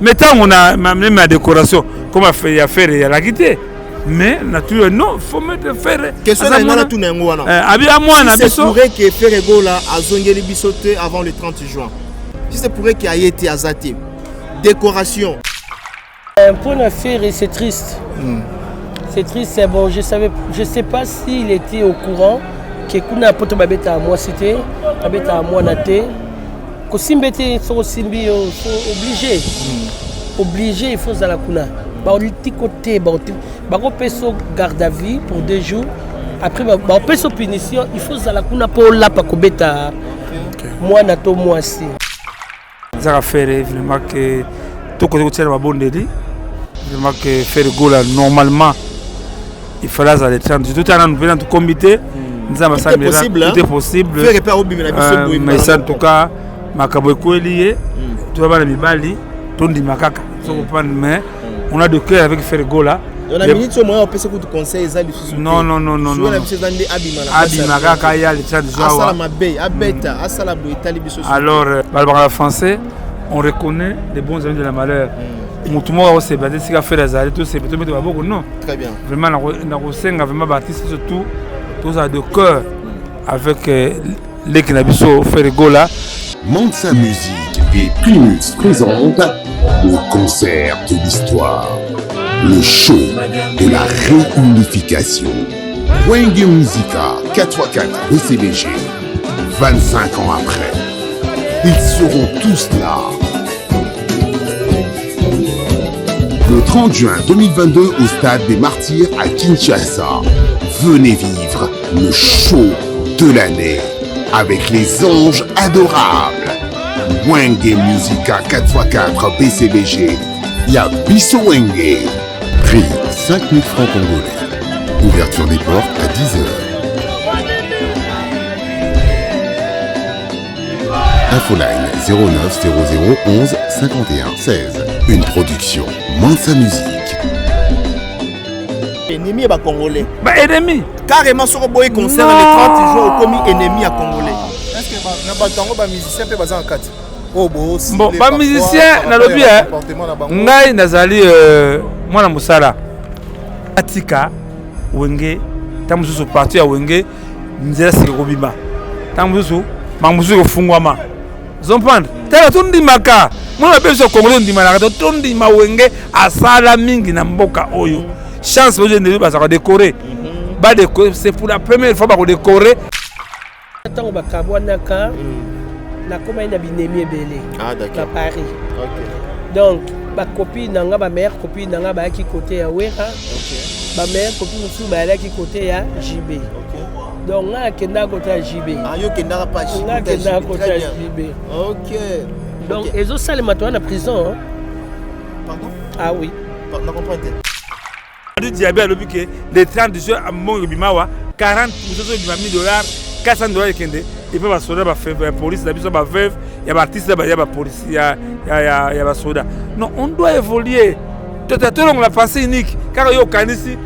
Maintenant, on a même ma décoration, comme il a fait la quitté. Mais naturellement, non, il faut mettre faire. Question de moi, tout n'est moi. Si c'est pourrait que Ferrego là a zongé bisoté avant le 30 juin. Si c'est pourrait qu'il ait été azaté. Décoration. Pour la faire, c'est triste. C'est triste, c'est bon. Je sais pas s'il était au courant que kuna poto babeta à moi c'était, babeta à moi naté. Que simbete so simbi obligé. Obligé, il faut à la kuna. Baoliti côté, baopeso garde à vie pour 2 jours. Après baopeso punition, il faut à la kuna pour la pakobeta. Moi nato moi aussi. Ça va faire vraiment que tout côté de la bonne délit. Vraiment que faire go là normalement il fallait aller prendre tout un nous venons tout comité. Nous avons ça tout est possible. Mais ça en tout cas makabo ko lié. Tu vas voir les bali, tondi makaka. Mais on a de cœur avec Fergo là. On a minute au moins on peut se coup conseil ça non. Abimaka ya les chats Asala mabé, abeta, asala boitali biso. Alors en français, on reconnaît les bons amis de la malheur. Tout le monde s'est battu, c'est faire les arrêts, tout c'est peut-être beaucoup non. Très bien. Vraiment on a vraiment bâti surtout tous à de cœur avec les Kinabiso Fergo là. Mansa Musique et Primus présente le concert de l'histoire, le show de la réunification. Wenge Musica 4x4 BCBG, 25 ans après, ils seront tous là. Le 30 juin 2022 au stade des Martyrs à Kinshasa, venez vivre le show de l'année avec les anges adorables. Wenge Musica 4x4 BCBG, Y'a Bisso Wenge. Prix 5 000 francs congolais. Ouverture des portes à 10h. Infoline 09 00 11 51 16. Une production Mansa Musique. Ennemi à Congolais. Ennemi. Carrément sur le boy concert les 30 jours commis ennemi à Congolais. Est-ce que na batango ba musicien peut baza en 4? Bon, ba musicien na lobi ngai nazali mwana musala. Atika Wenge tamuzuzu parti ya Wenge nzela sikobima. Tamuzuzu mamuzuzu kofungwama. Zompanda. Tala tundi maka. Mwana beso Congolais ndima na tundi ma Wenge asala mingi na mboka oyo. Chance boje ndeli ba décorer. Ba décorer c'est pour la première fois ba décorer. Tant ba kabwanaka na koma ina binemi ebele. Ah d'accord. À Paris. OK. Donc ba copine nanga ba mère copine nanga ba ki côté ya Wera. OK. Ba mère copine su ba la ki côté ya JB. OK. Donc nga kenda côté ya JB. Ah yo kenda pa JB. Nga kenda côté ya JB. OK. Donc ezo sale matwa na prison hein. Pardon? Ah oui. Pardon, comprends pas. Du diabète à l'hôpital, les 30 jours à mon bimawa, 40 $, 400 $, ils peuvent assurer la police, la veuve, il y a des artistes, il y a la police, il y a des soldats. Non, on doit évoluer. Tout le monde a pensé unique. Car il y a des ici,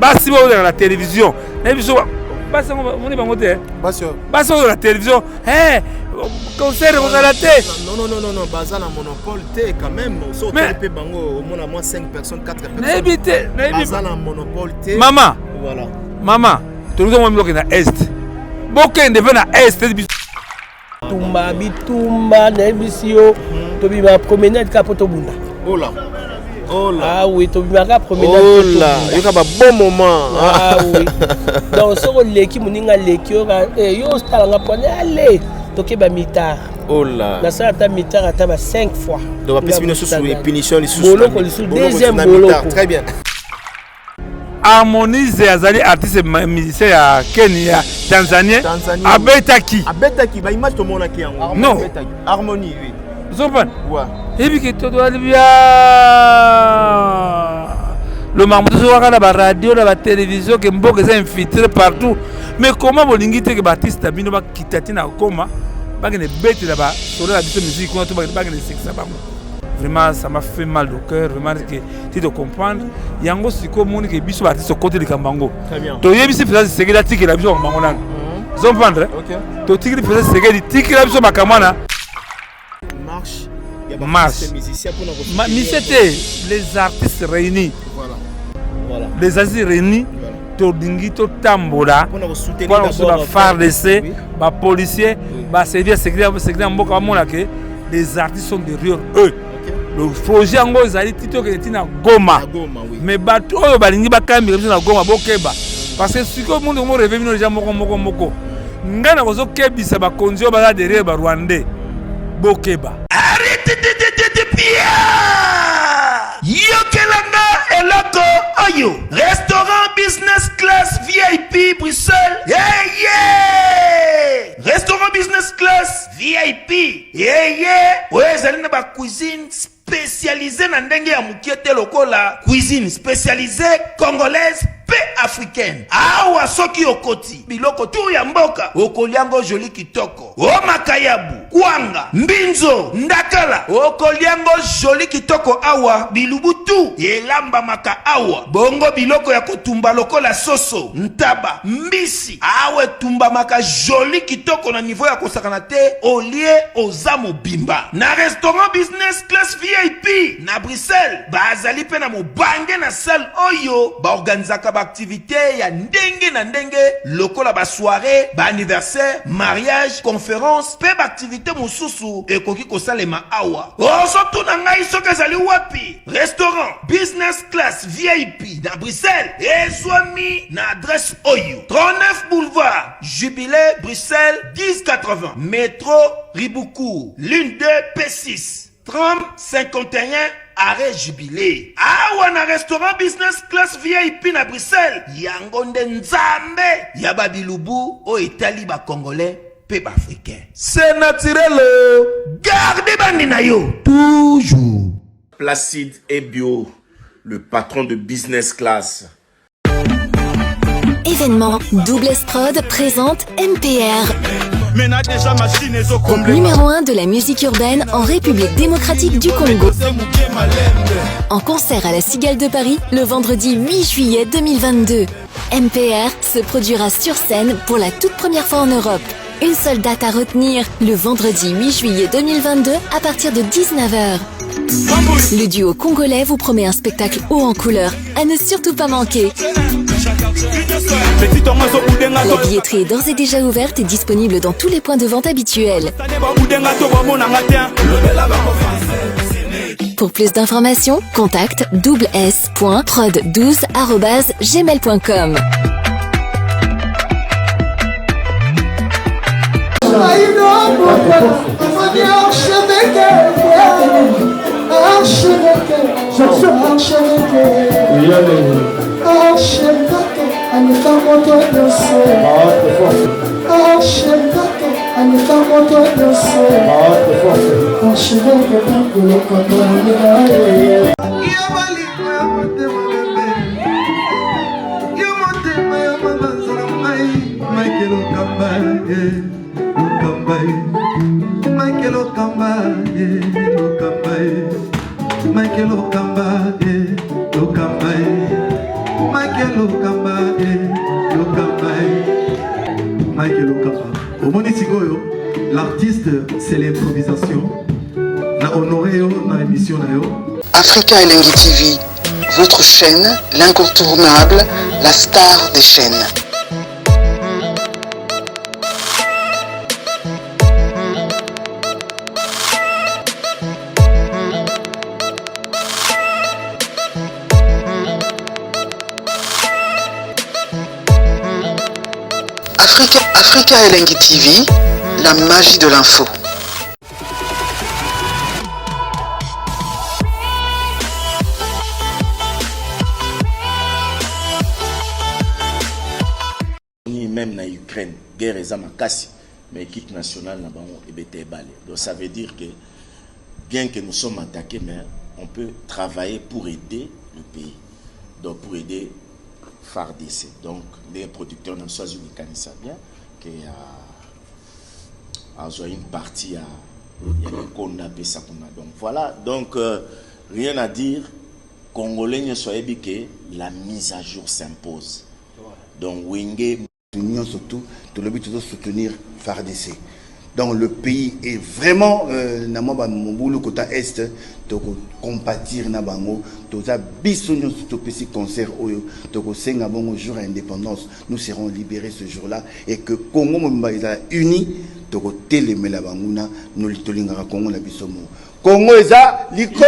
basi dans la télévision. Basi on est pas monté. Basi dans la télévision. Concert vous à la tête. Non, Baza na monopole T quand même. Sauf que bango au moins à moins 5 personnes, 4 personnes. N'habitez. Baza na monopole T. Maman. Voilà. Maman, tout le monde est dans l'Est. Beaucoup de gens dans l'Est. Tumba bitumba na emisio to bi ma promenade ka poto bunda. Oh là. Ah oui, to bi ma ka promenade. Oh là, il y a un bon moment. Ah oui. Donc so leki muninga leki yo stala nga pone allez. Toke ba mitard. Oh là. Na ça ta mitard ata ba 5 fois. Donc va passer sous punition les sous. Deuxième bolo. Très bien. Harmonize azali artiste musicien ya Kenya, Tanzanie. Abetaki ba image to mona ki yango. Non. Harmonie oui. Zopan. Ouais. Et puis que tout doit bien. Le mamou sur la radio, la télévision, que mboka est infiltré partout. Mais comment vous l'ingitez que Baptiste a bino ba kitatina koma, ba que ne bête là-bas, sur la musique, on a tout ba que ne sexe ba. Vraiment, ça m'a fait mal au cœur. Vraiment, que tu dois comprendre. Yango siko moni que biso artiste côté de Kambango. Très bien. To yebi si faisait c'est que la tique la biso Kambango nan. Vous comprenez? OK. To tique faisait c'est que tique la biso makamana. Marche. Il y a marche. C'était les artistes réunis. Voilà. Les artistes réunis. Todingi to tambola. Pour la FARDC, les policiers, les services secrétaires mboka mona que les artistes sont derrière eux. Le projet en gros, ils allaient tito que était na Goma. Mais bateau balingi bakambi comme na Goma bokeba. Parce que si comme monde mo rêve les gens moko. Ngana kozo kebisa ba konzio ba derrière ba Rwandais. Bokeba. Arrêtez de Pierre. Yokelanga eloko oyo. Restaurant business class VIP Bruxelles. Yeah. Restaurant business class VIP. Yeah. Ouais, zali na ba cuisine spécialisée na ndenge ya mukiete lokola. Cuisine spécialisée congolaise pe africaine. Awa soki okoti biloko tu ya mboka okoliango joli kitoko. O makayabu, kwanga, mbinzo, ndakala. Okoliango joli kitoko awa bilubutu. Elamba maka awa. Bongo biloko ya kotumba lokola soso, ntaba, mbisi. Awe tumba maka joli kitoko na niveau ya kosakana te olie ozamo bimba. Na restaurant business class VIP na Bruxelles. Bazali pe na mobange na salle oyo ba organizaka activité ya ndenge na ndenge lokola ba soirée, ba anniversaire, mariage, conférence, pe ba activité mususu ekoki kosalema awa. Ozo tuna ngai soka zali wapi? Restaurant business class VIP na Bruxelles. Ezwami na adresse oyo 39 boulevard Jubilé Bruxelles 1080 métro Riboucourt l'une 2 P6 30 51 arrêt Jubilé. Awa na restaurant business class VIP na Bruxelles. Yango nde nzambe ya babilubu o etali ba congolais pe ba africain. C'est naturel. Gardez bandi na yo toujours. Placide et Bio, le patron de business class. Événement Double Prod présente MPR. Numéro 1 de la musique urbaine en République démocratique du Congo. En concert à la Cigale de Paris le vendredi 8 juillet 2022. MPR se produira sur scène pour la toute première fois en Europe. Une seule date à retenir, le vendredi 8 juillet 2022 à partir de 19h. Le duo congolais vous promet un spectacle haut en couleur à ne surtout pas manquer. La billetterie est d'ores et déjà ouverte et disponible dans tous les points de vente habituels. Pour plus d'informations, contacte s.prod12@gmail.com. L'artiste, c'est l'improvisation. Na honoré dans l'émission. Africa Elengi TV, votre chaîne, l'incontournable, la star des chaînes. Africa Elengi TV, la magie de l'info. Même na Ukraine, guerre est makasi, mais l'équipe nationale n'a pas été balé. Donc ça veut dire que bien que nous sommes attaqués, mais on peut travailler pour aider le pays. Donc pour aider FARDC. Donc les producteurs n'ont pas eu le ça bien que a une partie à qu'on appelle ça qu'on a. Donc voilà, donc rien à dire. Congolais ne soyez que la mise à jour s'impose. Donc Wenge surtout, tout le but est de soutenir FARDC. Donc le pays est vraiment na mo ba mobulu kota est to compatir na bango to za bisonyo to pesi concert oyo to ko senga bongo jour à indépendance nous serons libérés ce jour-là et que Congo momba eza uni to ko telemela banguna no litolingaka Congo na bisomo Congo eza likolo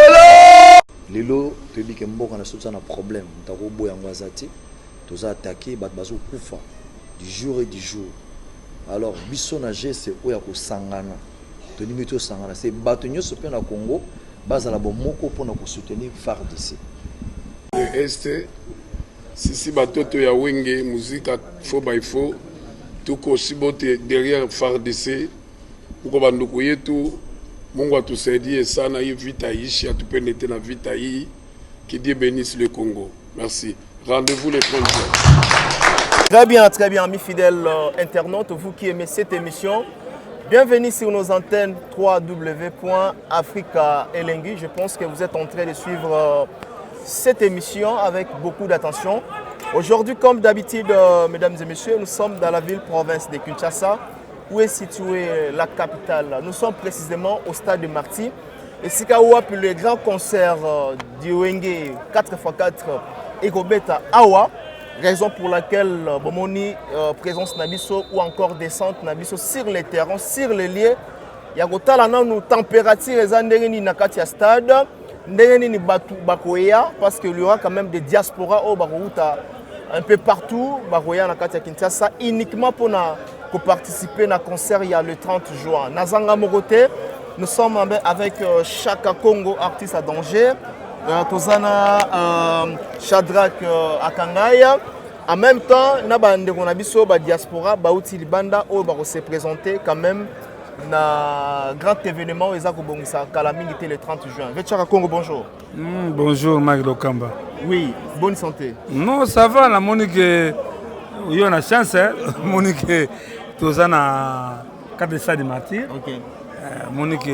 lelo toyebi ke mboka na soza na problème ntako boya ngwazati toza attaquer bat bazo kufa du jour et du jour. Alors biso na geste oya ko sangana to nimito sangana c'est bato nyonso pe na Congo bazala bo moko pona ko soutenir FARDC. Este sisi batoto ya wenge musique fo by fo tuko sibote derrière FARDC uko banduku yetu Mungu atusaidie sana hii vita ishi atupende tena vita hii que Dieu bénisse le Congo. Merci. Rendez-vous les 30 jours. Très bien, mes fidèles internautes, vous qui aimez cette émission, bienvenue sur nos antennes www.africa Elengui. Je pense que vous êtes en train de suivre cette émission avec beaucoup d'attention. Aujourd'hui, comme d'habitude, mesdames et messieurs, nous sommes dans la ville-province de Kinshasa, où est située la capitale. Nous sommes précisément au stade de Marty. Et c'est pour le grand concert du Wenge 4x4 et Gobeta Awa. Raison pour laquelle Bomoni présence Nabiso ou encore descente Nabiso sur les terrains, sur les lieux. Il y a une température ni nakati stade, ni bakoya parce qu'il y aura quand même des diasporas au Barouta un peu partout, bakoya nakati Kinshasa uniquement pour participer à concert il y a le 30 juin. Nazanga Mogote, nous sommes avec Chaka Congo, artiste à danger. Tozana Shadrach Akangaya. En même temps, on a biso ba diaspora bauti libanda o ba se présenter quand même na grand événement ezako bongisa Kalamingi le 30 juin. Chaka Congo, bonjour. Bonjour Mike Lokamba. Oui, bonne santé. Non, ça va, la Monique il y a une chance hein. Monique Tozana 4 stades de martyrs. OK. Monique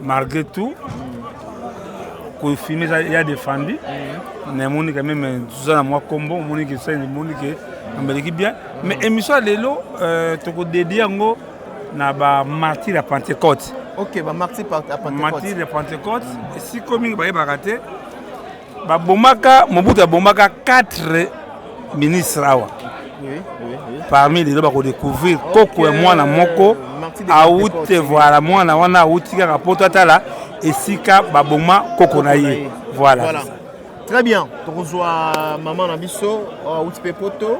malgré tout qu'on filme il y a défendu mais Monique même tout ça moi combo Monique c'est Monique Amérique bien mais émission lelo to ko dédié ngo na ba martyr à Pentecôte. OK, ba martyr à Pentecôte. Martyr de Pentecôte et si comme ba yebakate ba bomaka Mobutu bomaka 4 ministres awa. Oui. Parmi les deux ba ko découvrir koko et moi na moko aoute voilà moi na wana aouti ka poto atala et sika baboma kokonaye voilà. Très bien, tu reçois maman Nabiso aouti pepoto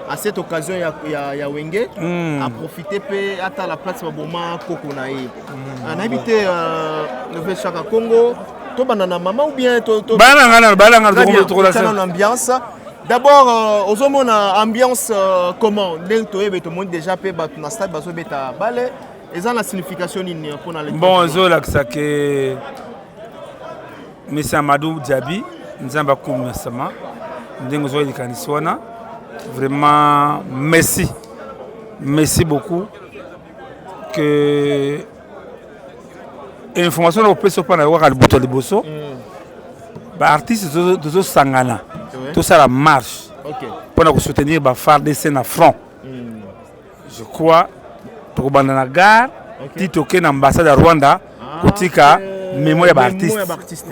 à cette occasion ya Wenge à profiter pe ata la place baboma kokonaye en habité le Chaka Congo to banana maman ou bien to balanga l'ambiance. D'abord aux hommes on a ambiance comment dès to ebe to monde déjà pe ba na stade bazo beta balé. Et ça la signification pour les bon zola que Monsieur Amadou Diaby nzamba kumusama ndengo zo likaniswana vraiment merci beaucoup que information au peso pana wa le boto liboso ba artiste de sangana tout ça la marche pour soutenir ba FARDC na front je crois to bandana gare titoke na ambassade ya Rwanda kutika mémoire d'artiste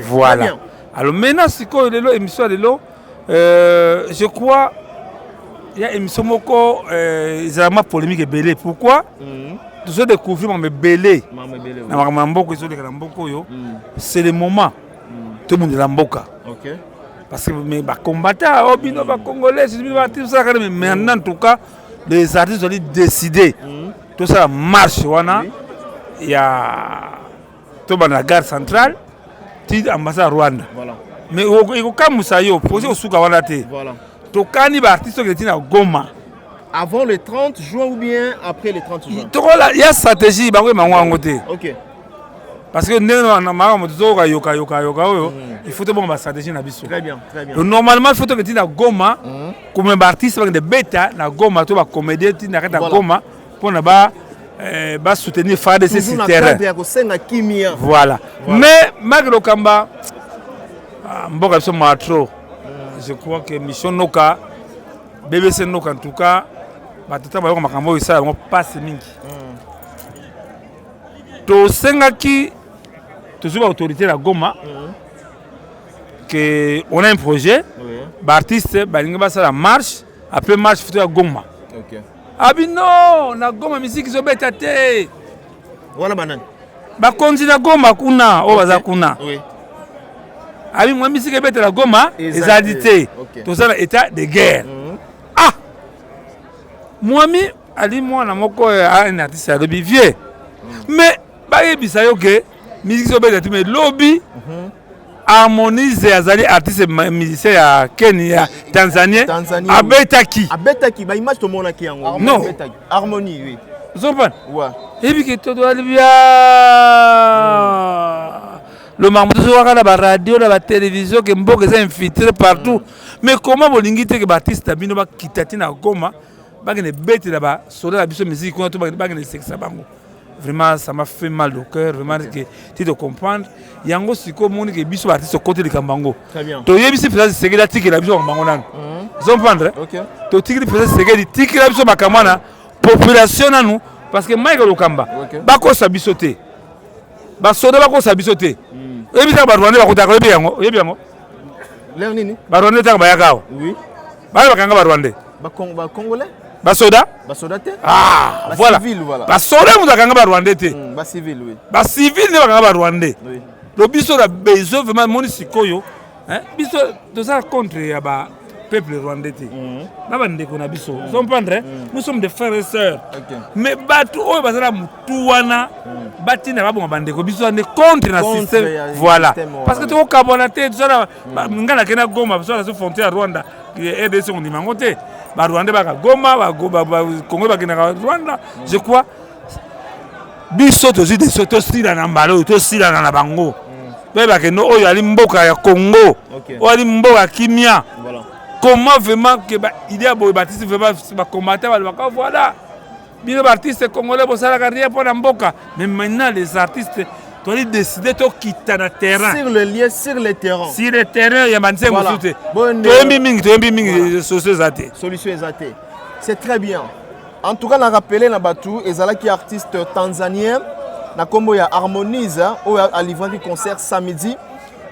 voilà alors maintenant siko lelo émission lelo je crois il y a émission moko vraiment polémique belé pourquoi tout ça découvrir mais belé na mamboko iso de mamboko yo c'est le moment tout le monde la mboka OK parce que mais ba combattant obino ba congolais tout ça mais maintenant en tout cas les artistes ont décidé tout ça marche wana il y a tout la gare centrale ti ambassade Rwanda voilà mais il comme ça yo posé au suka wana te voilà to kani ba artiste qui na Goma avant le 30 juin ou bien après le 30 juin il y a stratégie ba ngwango te OK parce que nous na mama mozoka yoka oyo il faut te bon ba stratégie na biso très bien normalement il faut que tu na Goma comme ba artiste ba de beta na Goma to ba comédien ti na Goma pour na ba soutenir FARDC sur terrain. Voilà. Mais malgré le combat, je crois que mission Noka, BBC Noka en tout cas, passe mingi. tosengaki tozwi baautorité na Goma que on a un projet baartiste balingi basala marche après marche futu ya Goma. Abi non na Goma musique ezobeta te wana banani bakonzi na Goma kuna oyo baza kuna abi mwa musique ebeta na Goma ezali te tozala état de guerre. Ah mwami ali mwana moko un artiste alobi vieux mais bayebisa yo ke musique ezobeta te mais lobi harmonise azali artiste musicien ya Kenya Tanzania abetaki ba image to mona ki yango non harmonie oui zopan ouais et puis que todo alibia le marmoto so wakala ba radio na ba télévision que mboka est infiltré partout mais comment bolingi te que artiste bino ba kitati na Goma ba ne bête là ba sola la biso musique ko to ba ne sexa bango. Vraiment, ça m'a fait mal au cœur. Vraiment, que tu te comprends. Yango siko moni que biso artiste côté de Kambango. Très bien. To yebi si faisait segela tiki la biso Kambango nan. Vous comprenez? OK. To tiki faisait segela tiki la biso makamana population nanu parce que Michael Lokamba. Ba ko sa bisoté. Ba soda ba ko sa bisoté. Yebi sa ba Rwanda ba ko ta ko yebi yango. Leo nini? Ba Rwanda ta ba yakao. Oui. Ba kanga ba Rwanda. Ba Congolais? Basoda? Basoda te? Ah, ba voilà. Civil, voilà. Basoda vous akanga ba Rwandais te. Ba civil, oui. Ba civil ne bakanga ba Rwandais. Oui. Le biso la besoin vraiment moni sikoyo, hein? Biso de ça contre ya ba peuple rwandais te. Na ba ndeko na biso. Vous comprenez? Nous sommes des frères et sœurs. OK. Mais batu oyo bazala mutu wana batina ba bonga bandeko biso ne contre na système. Voilà. Parce que to kabona te zona ngana kena Goma biso na frontière Rwanda. RDC on dit mangote. Ba Rwanda ba Goma ba Congo ba kena Rwanda. Je crois biso tozi de soto sila na mbalo to sila na bango. Ba ke no oyo ali mboka ya Congo. O ali mboka kimia. Voilà. Comment vraiment que il y a des artistes vraiment ba combattre ba voilà. Bien artistes congolais pour ça la carrière pour mboka. Mais maintenant les artistes tu as décidé de quitter le terrain. Sur le lieu, sur le terrain. Sur le terrain, il y a un solution. C'est très bien. En tout cas, on a rappelé na Batu, ezalaki artiste tanzanien, na kombo ya Harmonise, ou a livré un concert samedi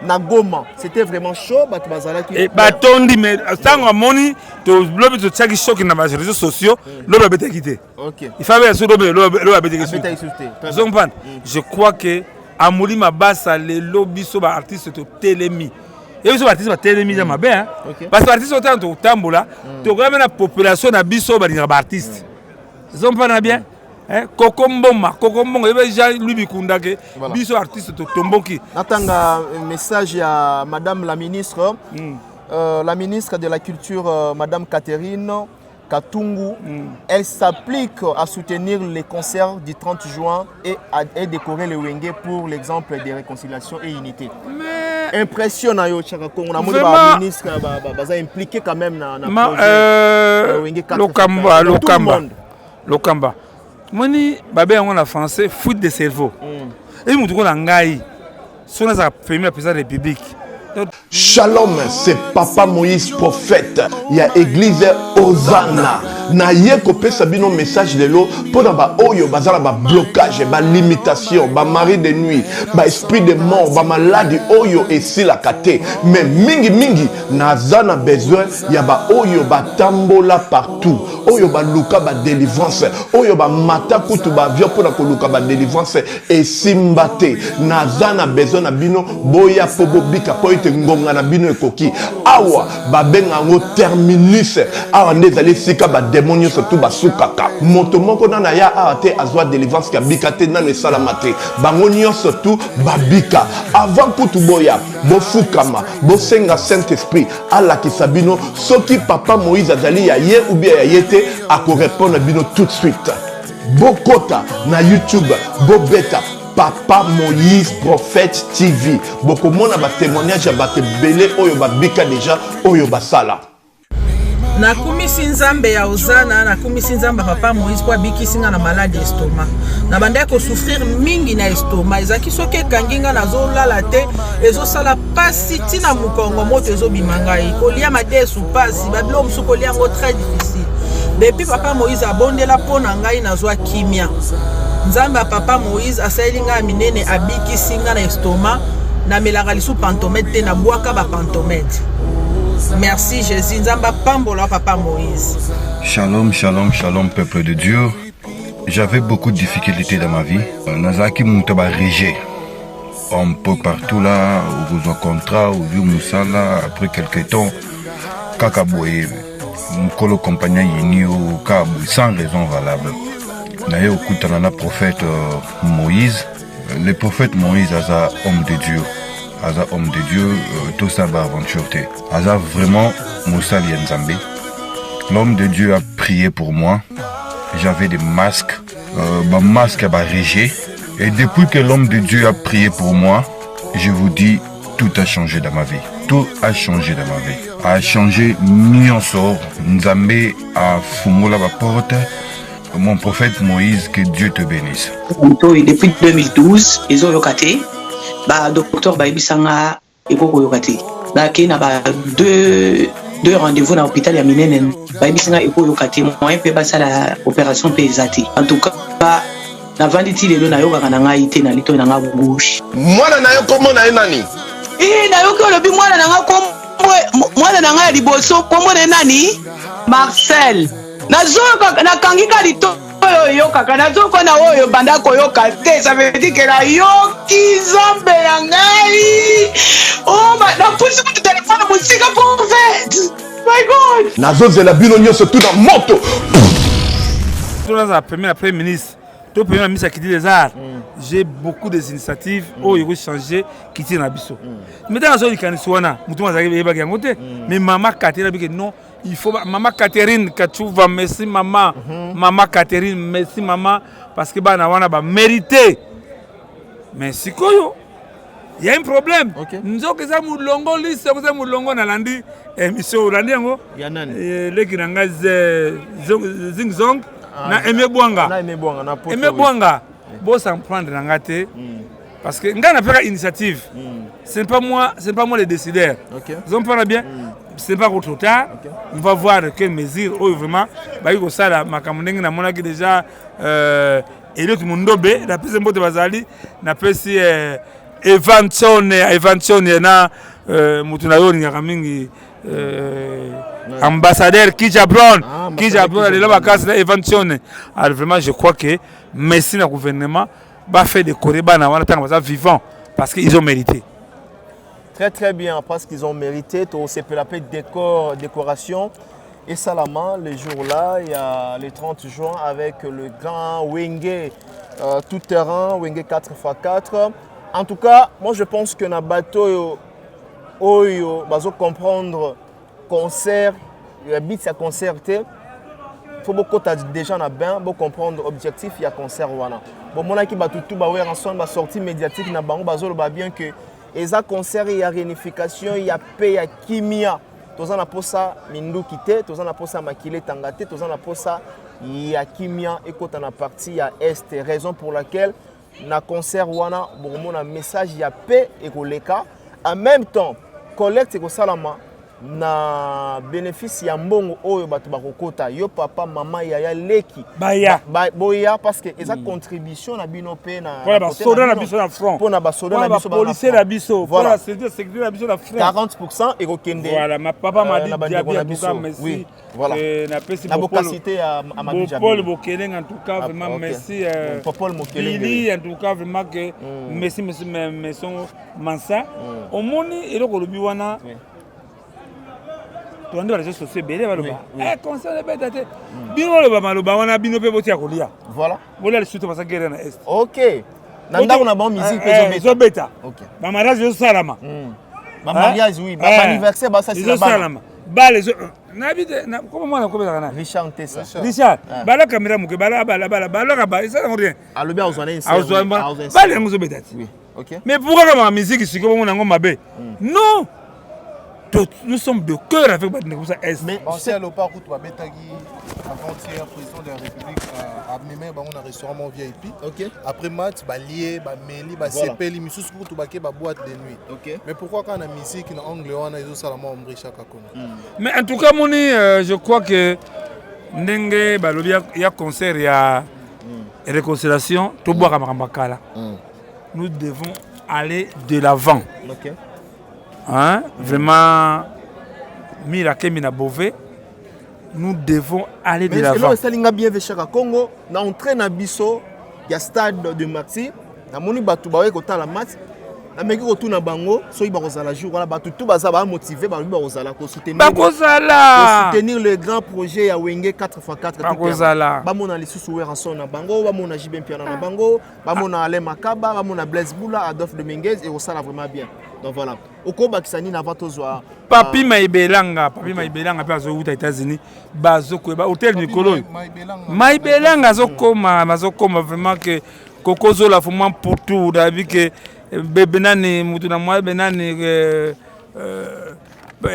na Goma. C'était vraiment chaud, Batu bazalaki. Et batondi mais tant moni, to lobi to chaki choc na les réseaux sociaux, lobi a été quitté. OK. Il fallait sur lobi a été quitté. Je crois que Amoli Mabasa les lobby so ba artiste to telemi. Et so artiste ba telemi za mabe hein. Parce que artiste autant to tambola, to quand même la population na biso ba artiste. Ils ont pas bien hein Kokomboma et ben Jean lui bikunda ke biso artiste to tomboki. Natanga message à madame la ministre la ministre de la culture madame Catherine Katungu, elle s'applique à soutenir les concerts du 30 juin et à décorer le Wenge pour l'exemple des réconciliations et unité. Mais impressionnant yo chaka Kongo na moni ba ministre ba impliqué quand même na projet Wenge 4 Lokamba. Moni babe yango na français fuite de cerveau. Et mutu ko na ngai. Sona za premier président de la République. Shalom, c'est Papa Moïse prophète. Il y a église Hosanna. Na ye kopé sabino message de l'eau pour ba oyo bazala ba blocage, ba limitation, ba mari de nuit, ba esprit de mort, ba maladie oyo et si la kate. Mais mingi nazana besoin ya ba oyo ba tambola partout. Oyo ba luka ba délivrance, oyo ba mata kutu ba vio pour ko luka ba délivrance et simbate. Nazana besoin na bino boya pobo bika po ite ngonga na bino ekoki. Awa ba benga ngo terminus. Awa ndezali sika ba démonios surtout basukaka moto moko na ya ate azwa délivrance ka bikate na le salamate bangonio surtout babika avant kutu boya bofukama bosenga Saint Esprit ala kisabino soki Papa Moïse azali ya ye ou bien ya yete ako répondre bino tout de suite bokota na YouTube bobeta Papa Moïse Prophète TV bokomona ba témoignage ya bato belé oyo babika déjà oyo basala na kumisi nzambe ya Hosanna na kumisi nzambe Papa Moïse kwa bikisinga na maladie estomac na banda ko souffrir mingi na estomac ezaki soke kanginga na zolala te ezosala pasi tina mukongo moto ezobimanga kolia madesu pasi babilo musuko lia ngo très difficile depuis Papa Moïse abondela pona ngai na zwa kimia nzambe ya papa Moïse asaleli nga minene abikisi nga na estomac namelaka lisu pantomètre te nabwaka bapantomètre. Merci Jésus, nzambe pambola papa Moïse. Shalom, shalom, shalom peuple de Dieu. J'avais beaucoup de difficultés dans ma vie. Nazaki Moutaba Régé. Un peu partout là, où vous avez un contrat, où vous Moussala, après quelques temps, Kakaboué, Mkolo compagnie Yinio, Kabou, sans raison valable. D'ailleurs, au coup de prophète Moïse, le prophète Moïse, Aza homme de Dieu. Aza homme de Dieu, tout ça va aventure. Aza vraiment Moussa Lienzambe. L'homme de Dieu a prié pour moi. J'avais des masques, masque à Régé. Et depuis que l'homme de Dieu a prié pour moi, je vous dis, tout a changé dans ma vie. Tout a changé dans ma vie. A changé Nyonsor, Nzambe a fumé la porte. Mon prophète Moïse, que Dieu te bénisse. Depuis 2012, ils ont yokaté. Docteur Baibisanga Eko yokaté. Il y a deux rendez-vous dans l'hôpital ya minene. Baibisanga Eko yokaté. Moi, je peux la opération pesate. En tout cas, na vanditi lelo na yoka na ngai te na lito na nga gauche. Mwana na yo komo na nani? Na yo ko lobi mwana na nga komo mwana na nga liboso komo na nani? Marcel. Nazoka na kangika lito yo kaka nazoko na oyo banda ko yoka te, ça veut dire que la yoki zombe na ngai. Oh na pusi ku téléphone musika pour fait. My God. Nazozela bino nyonso tout dans moto. Tout dans la première ministre. Tout premier ministre qui dit les arts. J'ai beaucoup d'initiatives où il faut changer qui tient à Bisso. Mais dans la zone Kaniswana, mais maman Catherine dit que non, il faut maman Catherine Kachouva, merci maman, maman Catherine, merci maman, parce que Banawana va mériter. Mais si koyo, il y a un problème. Nous avons que ça moulongo liste, nous avons moulongo na landi émission landi ngo. Les qui n'engagent zing zong. Na Aimé Bouanga. Aimé Bouanga. Bon s'en prendre dans gâté. Parce que nga na fait initiative. Ce n'est pas moi le décideur. Vous comprenez bien? Ce n'est pas trop tard. On va voir quelles mesures vraiment ba yuko sala makamundengi na mona ki déjà Elio Mundobe na pesa mbote bazali na pesa evantion na mutuna yoni ngakamingi ambassadeur Kijabron est là bas c'est éventionné. Alors vraiment je crois que merci le gouvernement va faire des Coréba na wana tant vivant parce qu'ils ont mérité. Très très bien parce qu'ils ont mérité. Tout c'est pour la décoration et Salama les jours là il y a les 30 juin avec le grand Wenge tout terrain Wenge 4x4. En tout cas moi je pense que na bateau oyo bazo comprendre concert le but c'est concert il faut beaucoup déjà na bien pour comprendre objectif il y a concert wana bon mona ki ba tout ba ouais ensemble ba sortie médiatique na bango bazo ba bien que eza concert il y a réunification il y a paix il y a kimia toza na posa mindu kité toza na posa makile tangate toza na posa il y a kimia ekota na partie ya est raison pour laquelle na concert wana bon mona message il y a paix et koleka en même temps collecte et salama na bénéfice ya mbongo oyo bato bakokota yo papa mama yaya leki baya boya parce que eza contribution na bino pe na voilà ba soda na biso na front pour na ba soda na biso ba policier na biso voilà sécurité na biso na front 40% et kokende voilà ma papa m'a dit bien en tout cas merci oui voilà na pesi na bocacité à Amadou Paul Bokeleng en tout cas vraiment merci Paul Mokeleng Billy en tout cas vraiment que merci maison Mansa au moni eloko lobi wana tu as des réseaux sociaux belé baloba concert de bête bino loba maloba wana bino pe boti akolia voilà voilà le surtout parce que guerre na est OK nanda on a bon musique zo beta OK ba mariage zo salama ba mariage oui ba anniversaire ba ça c'est la salama ba les na bide comment moi na kobela kana Richard Ntessa Richard ba la caméra muke ba la ba la ba ça rien alobi ozwana ba les zo beta oui OK mais pourquoi la musique c'est comme on a mabe non nous sommes de cœur avec Badnekousa Est. Mais ancien Lopar Route Babetagi, avant-hier, président de la République, a amené un restaurant VIP. Ok. Après match, lié, mêlé, CP, les missus pour tout baquer, boîte de nuit. Ok. Mais pourquoi quand on a musique, en anglais, on a salamand omri chaque mais en tout cas, Moni, je crois que Ndenge, il y a concert, il y a réconciliation, tout boire à Marambakala. Nous devons aller de l'avant. Ok. Hein? Vraiment, Mirakemina Bové, nous devons aller de l'avant. Mais là, bien véché à Congo, na entraîne à Bisso, il y a stade de Maxi, na moni batu bawe kota la match. La mec retourne à Bango, so il va la jour, voilà, batu tout baza va motiver, ba soutenir le grand projet à Wenge 4x4. Ba mona les sous en son na Bango, ba mona Jibem Piana na Bango, ba mona Ale Makaba, ba mona Blaise Boula, Adolphe Dominguez et on sala vraiment bien. Donc voilà. Okoba Kisani na vatozwa. Papi Maibelanga pe azouta États-Unis, bazoko ba hôtel Nicolo. Maibelanga zokoma vraiment que Kokozo la fuma pour tout, d'avis que bébé nani mutu na moi benani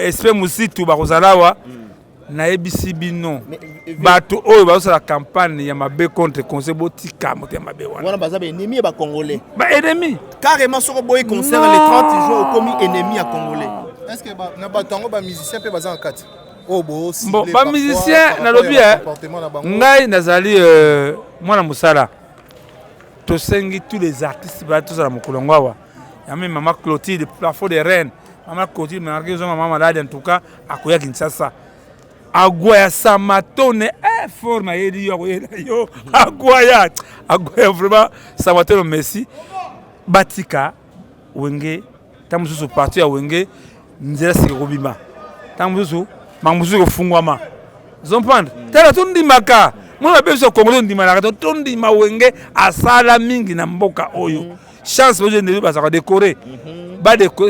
espère musitu bakozalawa na ebisi bino bato oyo bazosala campagne ya mabe contre conseil botika moto ya mabe wana wana baza ba ennemi ba congolais ba ennemi carrément soko boy concert les 30 jours au commis ennemi à congolais. Est-ce que na batango ba musicien pe baza en 4 oh bo bon ba musicien na lobi ngai nazali mwana musala tous les artistes tous à Mokolongwa. Il y a même maman Clotilde, plafond des reines. Maman Clotilde, maman malade en tout cas, à Koya Kinshasa. Agoya Samatone, forme à yo, Agoya vraiment Samatone Messi. Batika, Wenge, Tamusu parti à Wenge, Nzela Sikobima. Tamusu, Mamusu Fungwama. Zompand, Tela Tundi Maka. Moi je Congolais ndi malaka tondi mawenge asala mingi na mboka oyo chance aux jeunes de décorer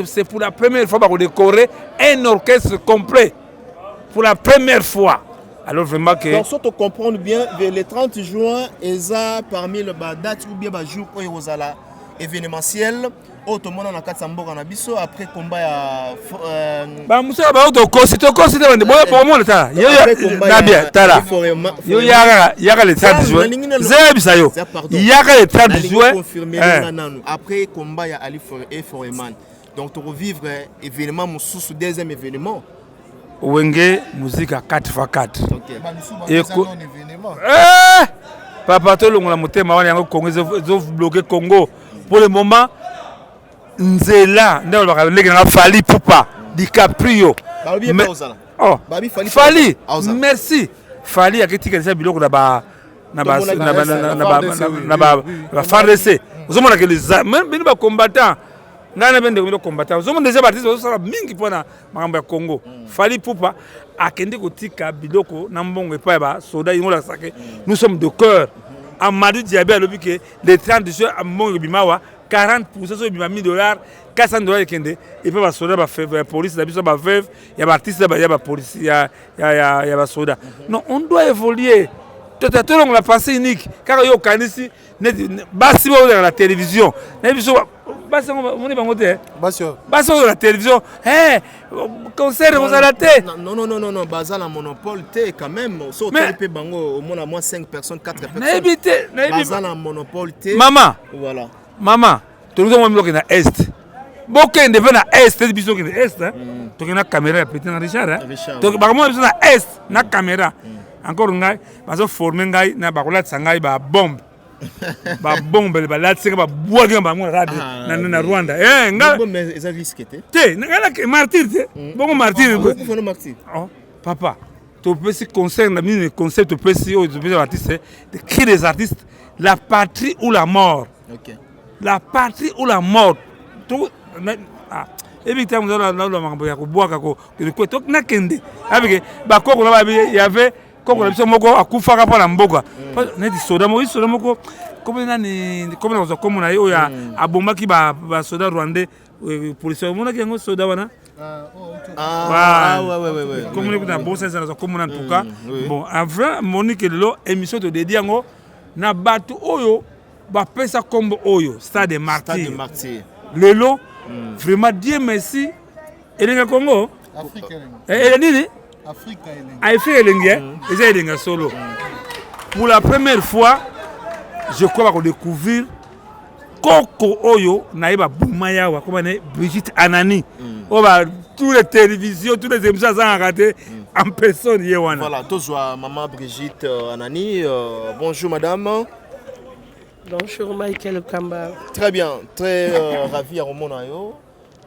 c'est pour la première fois qu'on décorer un orchestre complet pour la première fois alors vraiment que donc surtout comprendre bien le 30 juin eza parmi le date ou bien jour oyo ozala événementiel automona na kati mboka na biso après combat ya ba musa ba auto constitué de boya pour moi tala yo na bien tala yo yaka le 30 juin zebisa yo yaka le 30 juin après combat ya Ali Foreman donc tu revivre événement mususu deuxième événement Wenge musique à 4x4 et papa to longola motema wana yango Congo zo bloquer Congo pour le moment Nzela ndelo bakaleka Fali Pupa DiCaprio oh Fali merci Fali akitika les biloko na ba FARDC ozomona que les même bino ba combattants ngana bende ko combattants ozomona des artistes osala mingi pona makambo ya Congo Fali Pupa akende kotika biloko na mbongo epa ba soda ingola sake nous sommes de cœur Amadou Diabé alobi que les 30 jours à mbongo bimawa 40% sur $1,000, $400 et puis va soda va faire police la va veuve il y a artiste il y a police il y a soda non on doit évoluer tout on la pensée unique car yo kanisi basi ba dans la télévision basi on est bangote basi dans la télévision concert vous la tête non basa la monopole té quand même so peut bango au moins 5 personnes 4 personnes basa la monopole té maman Maman, tu nous as mis à l'Est. Beaucoup de gens à l'Est, tu as l'Est. Tu as une caméra, tu as Richard. Tu as à l'Est, une caméra. Encore une fois, parce que former une bombe. Une bombe, une boîte de Rwanda. Mais c'est risqué. Martyr. Bon martyr. Papa, tu peux si concerne le concept, tu peux si qui les artistes, la patrie ou la mort. La patrie ou la mort. Tout éviter nous allons la mambo ya kuboa kako que to na kende avec ba koko na il y avait koko biso moko akufa pa na mboka na di soda moko comme nani comme na comme na yo ya abomaki ba soda rwandais police mona ki ngo soda wana ouais comme ni kuna bossa ça comme en tout cas bon avant Monique Lelo émission de dédié ngo na batu oyo ba pesa combo oyo stade de martyr lelo vraiment Dieu merci elenga Congo Afrique nini Afrique elenga eza elenga solo pour la première fois je crois qu'on découvrir Koko oyo naïba boumaya wa comme Brigitte Anani oba toutes les télévisions toutes les émissions ça raté en personne hier wana voilà toi maman Brigitte Anani bonjour madame. Bonjour Michael Kamba. Très bien, très ravi à Romonayo.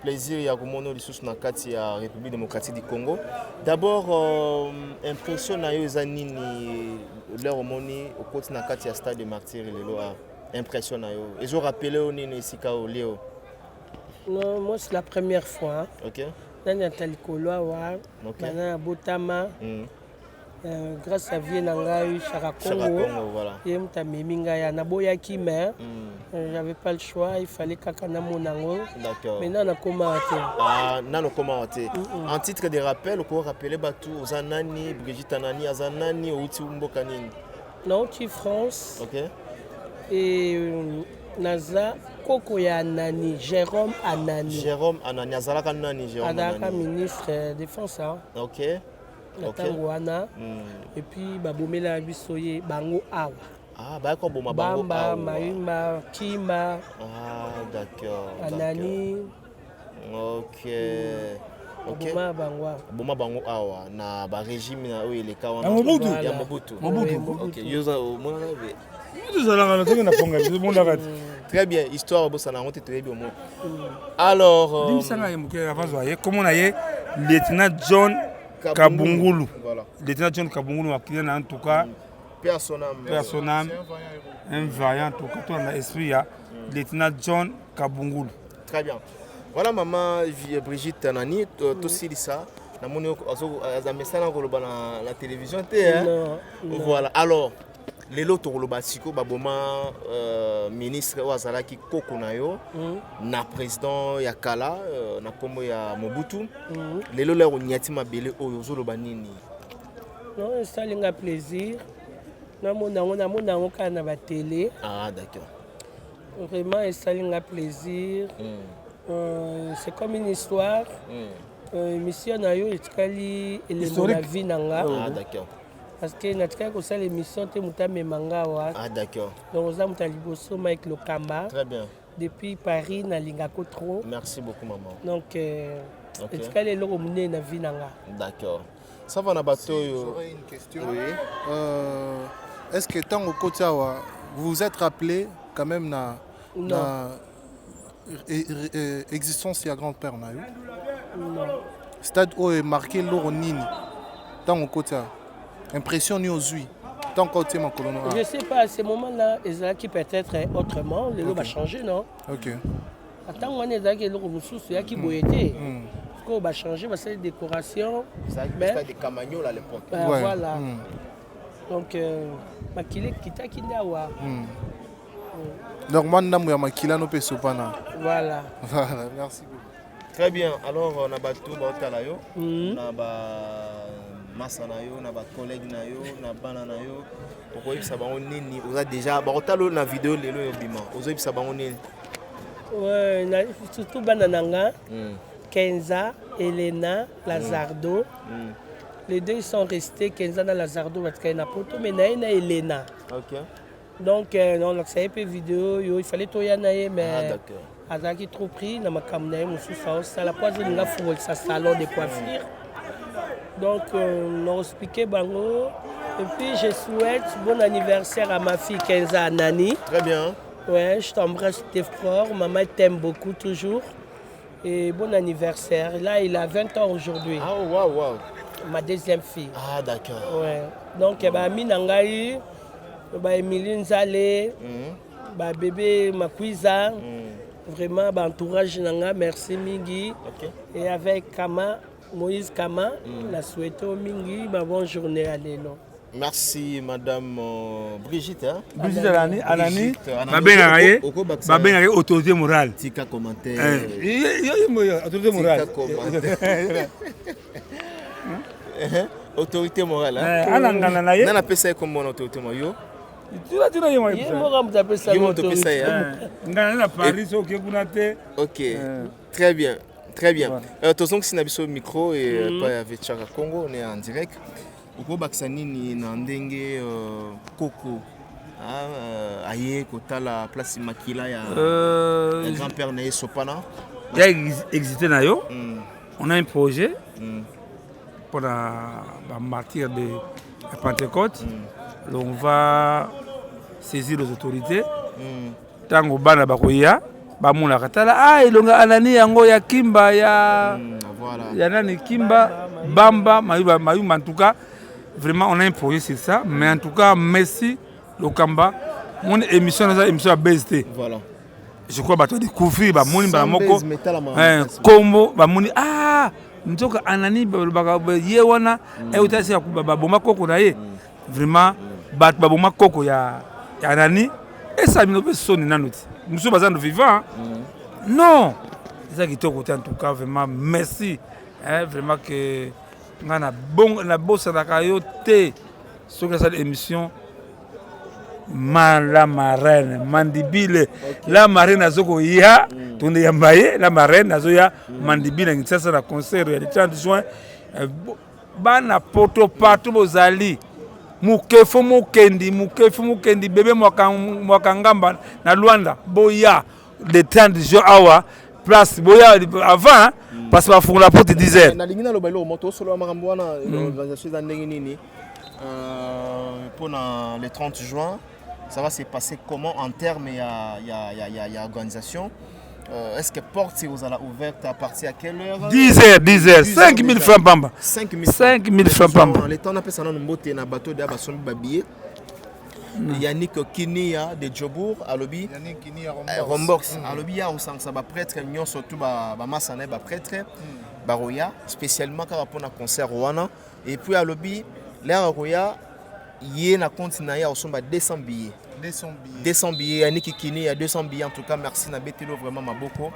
Plaisir à Romono de sous Nakati à République démocratique du Congo. D'abord, impression na yo zanini le Romoni au côté Nakati à stade de Martyr et le impression na yo. Et je rappelle au nini sika au Léo. Non, moi c'est la première fois. OK. Nana talikoloa wa. Nana Botama. Grâce à Vie Nangaï, Charakongo, et Mtamiminga, Naboyaki, mais j'avais pas le choix, il fallait qu'Akana Monango. D'accord. Maintenant, on a commenté. Ah, on a commenté. En titre de rappel, on peut rappeler Batou, Ozanani, Brigitte Anani, Azanani, Outi Umbokanini. Non, Outi France. Ok. Et Naza, Koko ya Anani, Jérôme Anani. Jérôme Anani, Azalaka Nani, Jérôme Anani. Azalaka ministre défense. Ok. Wana et puis babomela bisoye bango awa. Ah ba ko boma bango Bamba Maïma Kima. Ah d'accord. Anani. OK. OK. Boma bango awa na ba régime na oyo eleka wana. Mobutu. Ya Mobutu. OK. Yoza mona rêve. Très bien, histoire bossa na honte très bien mo. Alors comment on a lieutenant John Kabungulu. Voilà. Lieutenant John Kabungulu, en tout cas, personnel, un vaillant, en tout cas, on a l'esprit, lieutenant John Kabungulu. Très bien. Voilà, maman Brigitte Nani, tout aussi dit ça. La télévision, voilà. Alors, les lots Basiko, Baboma, ministre Ouazalaki Kokonayo, na président Yakala, na Kombo ya Mobutu, les lots là on y a tima belé Oyozo Banini. Non, ça a plaisir. Na mona kana ba télé. Ah d'accord. Vraiment, ça a plaisir. C'est comme une histoire. Mission Nayo etkali et la vie nanga. Ah d'accord. Parce que natika ko ça l'émission te mutame mangawa. Ah d'accord. Donc on a mutaliboso Mike Lokamba. Très bien. Depuis Paris na lingako trop. Merci beaucoup maman. Donc etika le loko mune na vie nanga. D'accord. Ça va na bateau. J'aurais une question. Oui. Est-ce que tant au côté vous vous êtes rappelé quand même na existence ya grand-père na yo? Non. Stade où est marqué l'eau nini. Tant au côté impression ni aux yeux. Tant côté mon colonel. Je sais pas à ce moment-là, qui peut-être autrement, le lot va changer, non? OK. Attends, on est là que l'eau mususu ya qui boyete. Qu'on va changer, va faire des décorations. Ça des camagnols à l'époque. Voilà. Donc makile kita kindawa. Donc moi namu ya makila no pe sopana. Voilà. Voilà, merci beaucoup. Très bien. Alors on a battu Baotalayo, on a Masanayo, on a collègue nayo, on a bananayo. Pourquoi il s'est nini? On a déjà Baotalo na vidéo lelo yobima. Ozo il s'est nini? Ouais, surtout banananga. Kenza, Elena, Lazardo. Les deux ils sont restés Kenza et Lazardo parce qu'il y a une photo mais il y a Elena. OK. Donc non, ça y est vidéo, il fallait tout y aller mais d'accord. Azaki trop pris na makamna musu ça la poise nga fou sa salon de coiffure. Donc on a expliqué bango et puis je souhaite bon anniversaire à ma fille Kenza Nani. Très bien. Ouais, je t'embrasse t'es fort, maman t'aime beaucoup toujours. Et bon anniversaire. Là, il a 20 ans aujourd'hui. Ah waouh. Ma deuxième fille. Ah d'accord. Ouais. Donc Minangaï, Emilie Nzale, bébé Makwiza. Vraiment, entourage Nanga, merci Mingi. Okay. Et avec Kama, Moïse Kama, la souhaite au Mingi, bonne journée à l'élo. Merci Madame Brigitte. Hein? Brigitte Anani, Babengare, autorité morale. Tika commentaire. Autorité morale. Autorité morale. On a appelé ça comme mon autorité morale. Ok, très bien, très bien. Attention que si on a un micro et pas avec Chaka Congo, on est en direct. Oko Baksanini Nandenge Koko. Aye Kotala place Makila ya grand-père Naye Sopana. Il y a existé Nayo. On a un projet pour la martyre de la Pentecôte. On va saisir les autorités tango bana bakoya bamona katala ilonga anani yango ya Kimba ya ya nani Kimba Bamba Mayumba en tout cas vraiment on a un projet sur ça mais en tout cas merci Lokamba mon émission à BST voilà je crois bato découvrir ba moni ba moko kombo ba moni nzoka anani ba ye wana utasi ya ba boma koko na ye vraiment bato ba boma koko ya anani et ça mino personne nanoti muso bazando vivant non c'est ça qui te côté en tout cas vraiment merci vraiment que ngana bon na bossa na kayote sur cette émission la marraine Mandibile la marraine azoko ya tonde yambaye la marraine azoya Mandibile ngitsasa na concert ya 30 juin bana poto partout bozali mukefu mukendi bébé mwakangamba na Luanda boya de 30 jours awa place boya avant parce que pour la porte 10h na lingina lo balo moto solo makambo wana organisation za ndenge nini pour le 30 juin ça va se passer comment en termes il y a organisation est-ce que porte vous allez ouverte à partir à quelle heure 10h 5000 francs pamba 5000 francs pamba les temps on appelle ça na mbote na bateau de basombi babillet Yannick Kinia de Djobour alobi Yannick Kinia Rombox alobi ya osangsa ba prêtre nyon surtout ba masana ba prêtre ba roya spécialement car pour un concert wana et puis alobi l'air roya yé na continent ya osomba 200 billets 200 billets Yannick Kinia 200 billets en tout cas merci na betelo vraiment maboko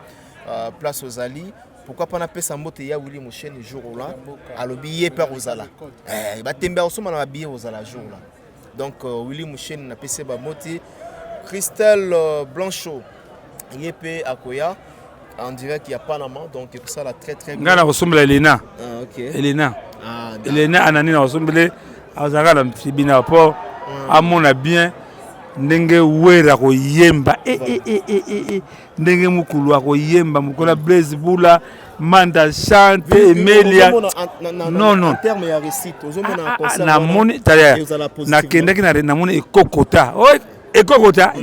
place aux Ali pourquoi pas na pesa mbote ya Willy Mouchen jour là alobi yé per ozala ba temba osoma na billet ozala jour là. Donc Willy Mouchen na PC Bamoti, Christelle Blanchot, Yepé Akoya, en direct il y a Panama, donc tout ça là très bien. Ngana ressemble à Elena. Ah ok. Elena. Elena anani na ressemble à Zagala Mtibina po amona bien ndenge wera ko yemba ndenge mukulu ko yemba mukola Blaise Bula Manda chante Emilia non en termes ya récite ozomona concert na moni taya na kendeki na moni ekokota ekokota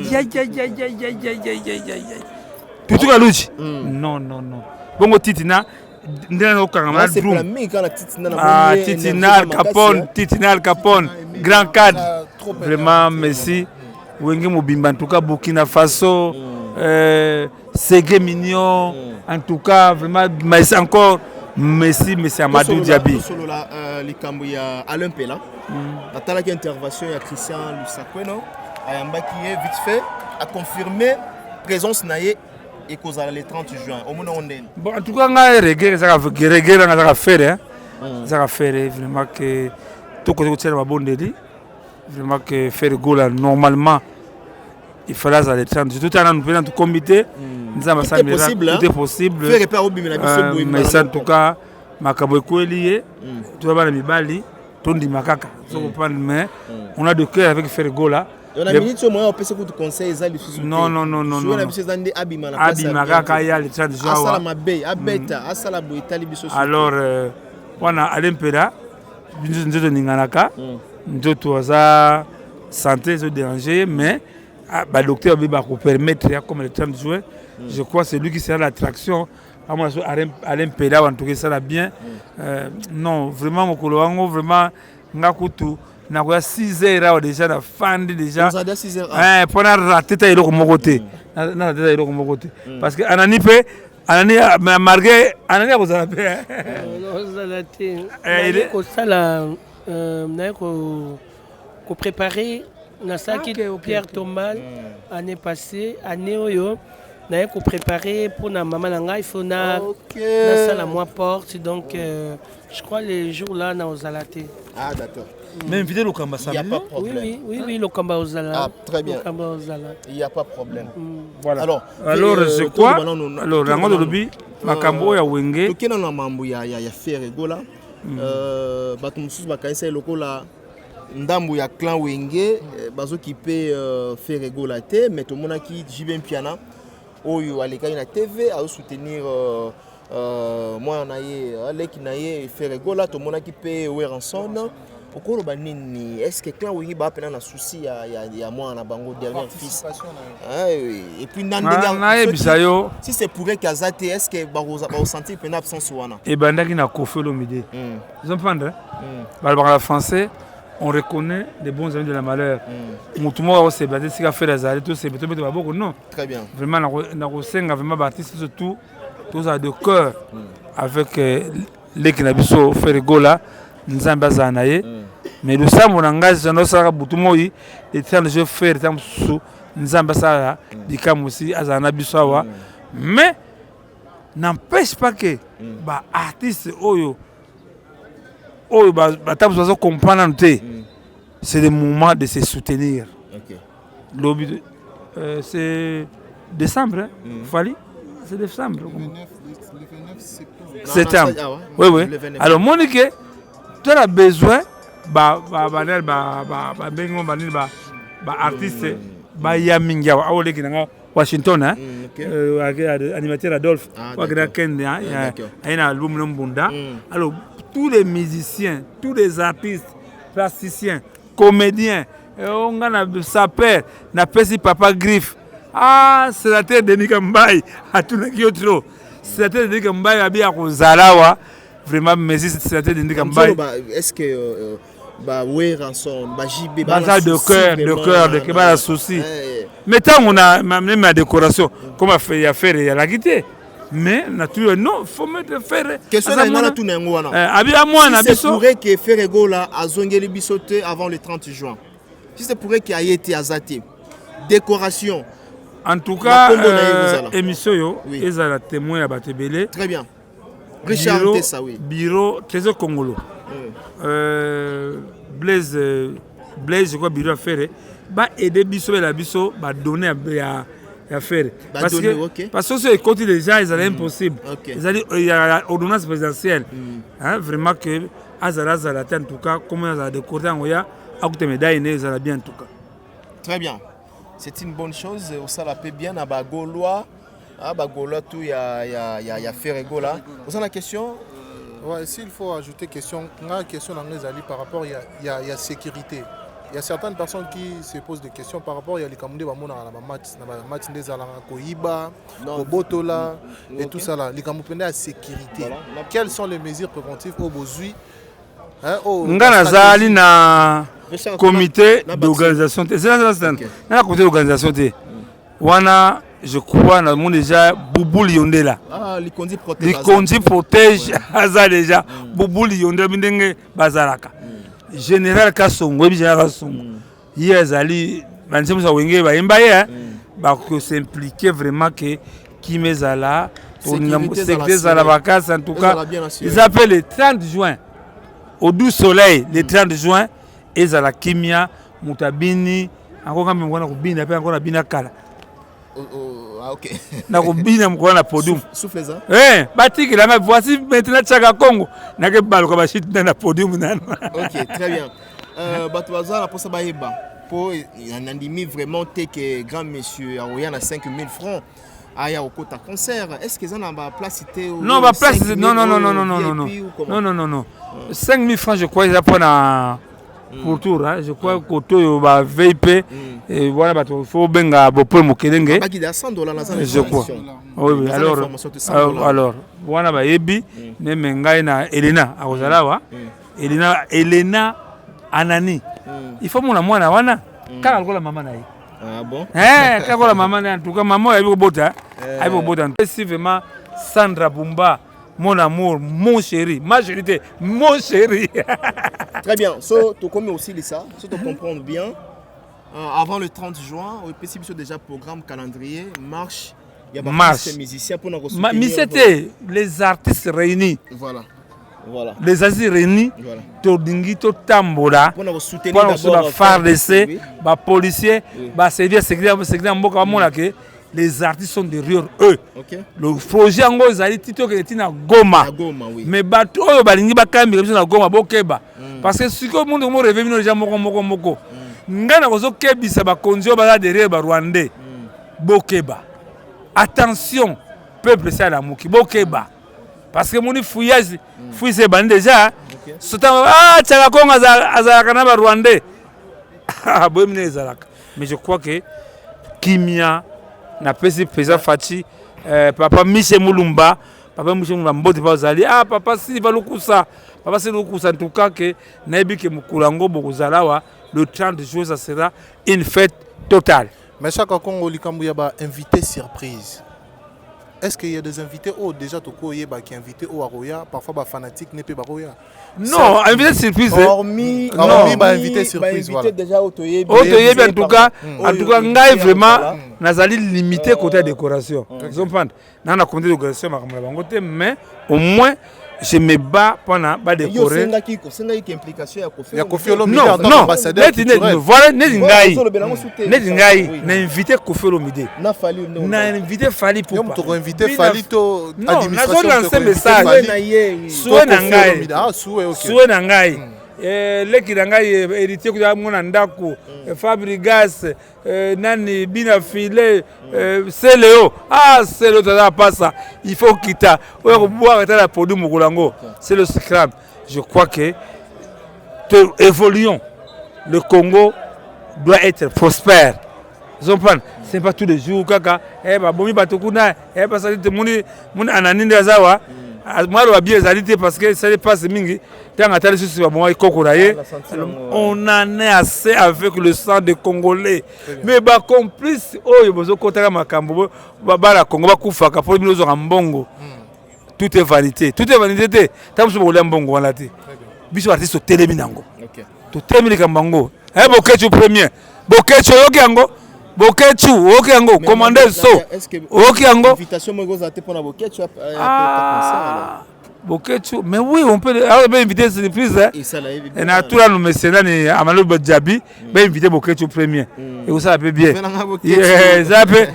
tutuka luchi non bongo titina ndena okanga na drum titina Al Capone grand cadre vraiment merci wenge mobimba en tout cas Burkina Faso Ségué Mignon en tout cas vraiment mais encore merci Amadou Diaby solo la likambo ya Alain Pela atala ki intervention ya Christian Lusakweno ayamba qui est vite fait a confirmé présence naie et kozala le 30 juin au mona onden bon en tout cas nga reggae nga faire ça faire vraiment que tout côté de la bondeli vraiment que faire gola normalement il fallait aller 30 jours tout en un comité tout est possible mais en tout cas makabo lié tout va mibali tondi makaka mais on a de cœur avec faire gola on a minute au moins on peut se conseiller ça non makaka ya les 30 jours asala mabe abeta asala boitali biso alors wana alempera nzoto ninganaka nzoto za santé se déranger mais le docteur va permettre comme le 30 juin je crois c'est lui qui sera l'attraction Alain Pela en tout cas ça va bien non vraiment mon coloango vraiment ngakutu na kwa 6h déjà na fandi déjà pour na rater ta iloko mokote na rater iloko mokote parce que anani marqué anani a posé pe il est sala na ko préparer na saki Pierre Thomas année passée année oyo na ko préparer pour na maman na ngai faut na sala moi porte donc je crois les jours là na ozalate d'accord mais inviter le Kamba il y a pas de problème oui le Kamba ozala très bien il y a pas de problème voilà alors je crois alors rango de lobby makambo ya wenge tokena na mambo ya faire gola bato mususu bakanisa lokola ndambu ya clan wenge bazoki pe faire rigola te mais tomonaki Jibin Piana oyo alekaki na TV a soutenir moi na ye aleki na ye faire rigola tomonaki pe Weranson Okolo banini, est-ce que quand oui ba pena na souci ya moi na bango dernier fils. Et puis si c'est pour Kazate, est-ce que ba ressentir pena absence wana? Et bandaki na Kofelo Midi. Ils ont prendre. Par français, on reconnaît les bons amis de la malheur. Mutumo au sebate sika faire azali tout c'est peut-être pas beaucoup non. Très bien. Vraiment na kosenga vraiment baptiste surtout tous à de cœur avec les kinabiso Ferregola nzamba zanaye. Mais le sambo nangazi jano saka butumoi et tiens je faire tam sou nzamba saka dikamusi azana bisawa. Mais n'empêche pas que ba artiste oyo comprendre c'est le moment de se soutenir. Okay. C'est décembre, hein? Fali, c'est décembre. Le 29 septembre. Oui, oui. Alors, Monique, tu as besoin artiste Washington, hein? Animateur Adolphe, alors tous les musiciens, tous les artistes, plasticiens, comédiens, on a sa père, n'a pas si papa griffe. Ah, c'est la tête de Nikambaye, à tout le monde. C'est la tête de Nikambaye, à bien Zalawa. Vraiment, mais c'est la tête de Nikambaye. Est-ce que de cœur, de cœur, souci. Mais tant on a même la décoration, comme a fait il a la guitare. Mais naturellement, non, il faut mettre faire. Question de moi, tout n'est pas. Si c'est pour que Ferregola a zongé bisoté avant le 30 juin. Si c'est pour qu'il y ait été azaté. Décoration. En tout cas, émission, ils ont témoin à Batebele. Très bien. Richard Tessa, oui. Bureau Trésor Congolo. Blaise, je crois, bureau à faire. Bah, aider Bisso et la Bisso, bah, donner à faire. Parce que ce côté déjà, ils allaient impossible. Il y a l'ordonnance présidentielle. Vraiment que Azara en tout cas, comment ils ont décoré en Oya, à côté médaille, ils allaient bien en tout cas. Très bien. C'est une bonne chose. Ça la paie bien à Bagolois. À Bagolois, tout, il y a Ferregola. Vous avez la question? Ouais, s'il faut ajouter question, par rapport il y a sécurité. Il y a certaines personnes qui se posent des questions par rapport à l'Ikamunde Bamona, la match des Alana, Koiba, Kobotola et tout ça là. L'Ikamupende à sécurité. Quelles sont les mesures préventives au Bozui? Ngana na comité d'organisation. C'est un comité d'organisation. Wana, je crois, dans le monde déjà, Boubou Lyonde là. Ah, l'Ikondi protège Aza déjà. Boubou Lyonde, Mindenge Bazaraka. Général Kassongo, Général Kassongo. Hier, Zali, Bansem Sawenge, Baimbaye, que s'impliquer vraiment que Kimezala, sécurité à la vacance, en tout cas, ils appellent le 30 juin, au doux soleil, le 30 juin, et à la Kimia, Moutabini, encore même, on a Bina, encore la Bina Kala. Ah, ok. Na Bina, on a podium. Souffle ça. Eh, Batik, là, voici maintenant Tchaka Congo. N'a que balle comme chute dans la podium. Ok, très bien. Batouaza, la poste Baïba. Pour un andimi vraiment que grand monsieur Aouyan a 5 000 francs. Aya au côté concert. Est-ce qu'ils ont la place cité? Non, ma place, non. 5 000 francs, je crois, ils apprennent pour tour, je crois que va VIP et voilà, il faut benga pour mokelenge. Je crois. Oui, alors voilà ba yebi ne mengai na Elena akozalawa. Elena Anani. Il faut mon mwana wana kala kola mama na ye. Ah bon? Kala kola mama na en tout cas maman ya bota. Ai bota. C'est vraiment Sandra Bumba. Mon amour, mon chéri, ma chérie, mon chéri. Très bien. So, tu connais aussi ça, si tu comprends bien. Avant le 30 juin, au PCB déjà programme calendrier, marche. Il y a des musiciens pour nous soutenir. Mais c'était les artistes réunis. Voilà. Les artistes réunis, Tordingi, Tambola, pour nous soutenir d'abord. FARDC, les policiers, les services les artistes sont derrière eux. Okay. Le projet en gros, c'est Tito qui est à Goma. Oui. Mais bateau, balingi bakambi comme ça Goma bokeba. Parce que si comme monde revient les gens moko. Ngana kozo kebi ça ba konzo ba derrière ba Rwandais. Bokeba. Attention, peuple c'est la moki bokeba. Parce que mon fouillage, fouille c'est ban déjà. tchaka Congo azalaka na ba Rwandais. Boyemine ezalaka. Mais je crois que Kimia na pesi pesa Fachi papa Michel Mulumba mbote pa ozali papa si va lukusa papa si lukusa en tout cas que nayebi ke mukulango bokozalawa le 30 juin ça sera une fête totale. Mais chaque Congo likambu ya ba invité surprise. Est-ce qu'il y a des invités déjà Toko Yeba qui est invité au Aroya, parfois ba fanatique n'est pas Baroya? Non, invité surprise. Hormis ba invité surprise voilà. Déjà au Toyebi en tout cas ngai vraiment nazali limité côté décoration. Ils ont pas na côté décoration makamala bango te mais au moins je me bats pendant ba décorer. Ya Kofi Olomide non, voilà ngai na invité Kofi Olomide. Na invité Fali pour pas. Invité Fali to administration. Non, lancer message. Soué na ngai. Leki na ngai héritier ko mona ndako Fabrigas nani bina filé c'est Léo c'est l'autre là passa il faut quitter on boire la produit mokolango c'est le scram. Je crois que évoluons, le Congo doit être prospère. C'est pas tous les jours kaka bomi batokuna parce que moni ananinde azawa moi je bien zalité parce que ça passe mingi tant atali sur moi on en est assez avec le sang des Congolais mais ba complice oyo bozo kotaka makambo ba la Congo ba kufa ka pour binozo mbongo tout est vanité tant so bola mbongo wala te biso artiste au téléminango to télémini kambango bokechu premier bokechu yokango Bokechu, Okiango, commandeur So, Okiango. Invitation Mogozate pour la Bokechu. Bokechu, mais oui, on peut inviter surprise. Et na tout là nous mécénat ni Amalo Badjabi, inviter Bokechu premier. Et vous savez bien. Ça peut.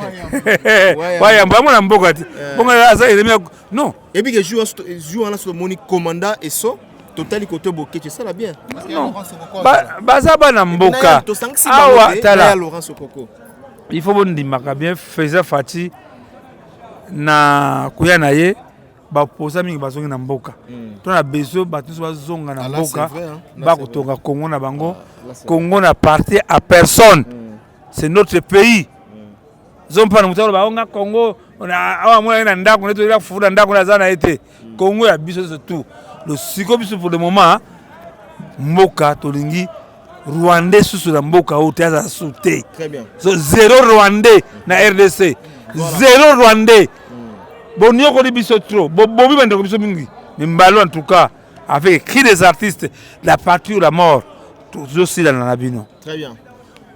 Ouais, on va mon mbokati. Bon ça il non. Et puis que joue en sur Moni commandant et So. Total côté Bokechu ça la bien. Non. Baza bana mboka. Awa tala. Il faut bon dimaka bien faisait Fati na kuya na ye ba posa mingi bazongi na mboka. To na beso batu bazonga na mboka ba kotonga Congo na bango. Congo na partie à personne. C'est notre pays. Zompa na mutalo ba onga Congo na awa mwa na ndako neto ila fuda ndako na zana ete. Congo ya biso c'est tout. Le siko biso pour le moment mboka tolingi Rwandais sous la mboka au théâtre sauté. Très bien. So, 0 Rwandais na RDC. Voilà. 0 Rwandais. Bon yo ko biso trop. Bobi bande ko biso mingi. Mais mbalo en tout cas avec qui des artistes la patrie ou la mort toujours aussi dans la bino. Très bien.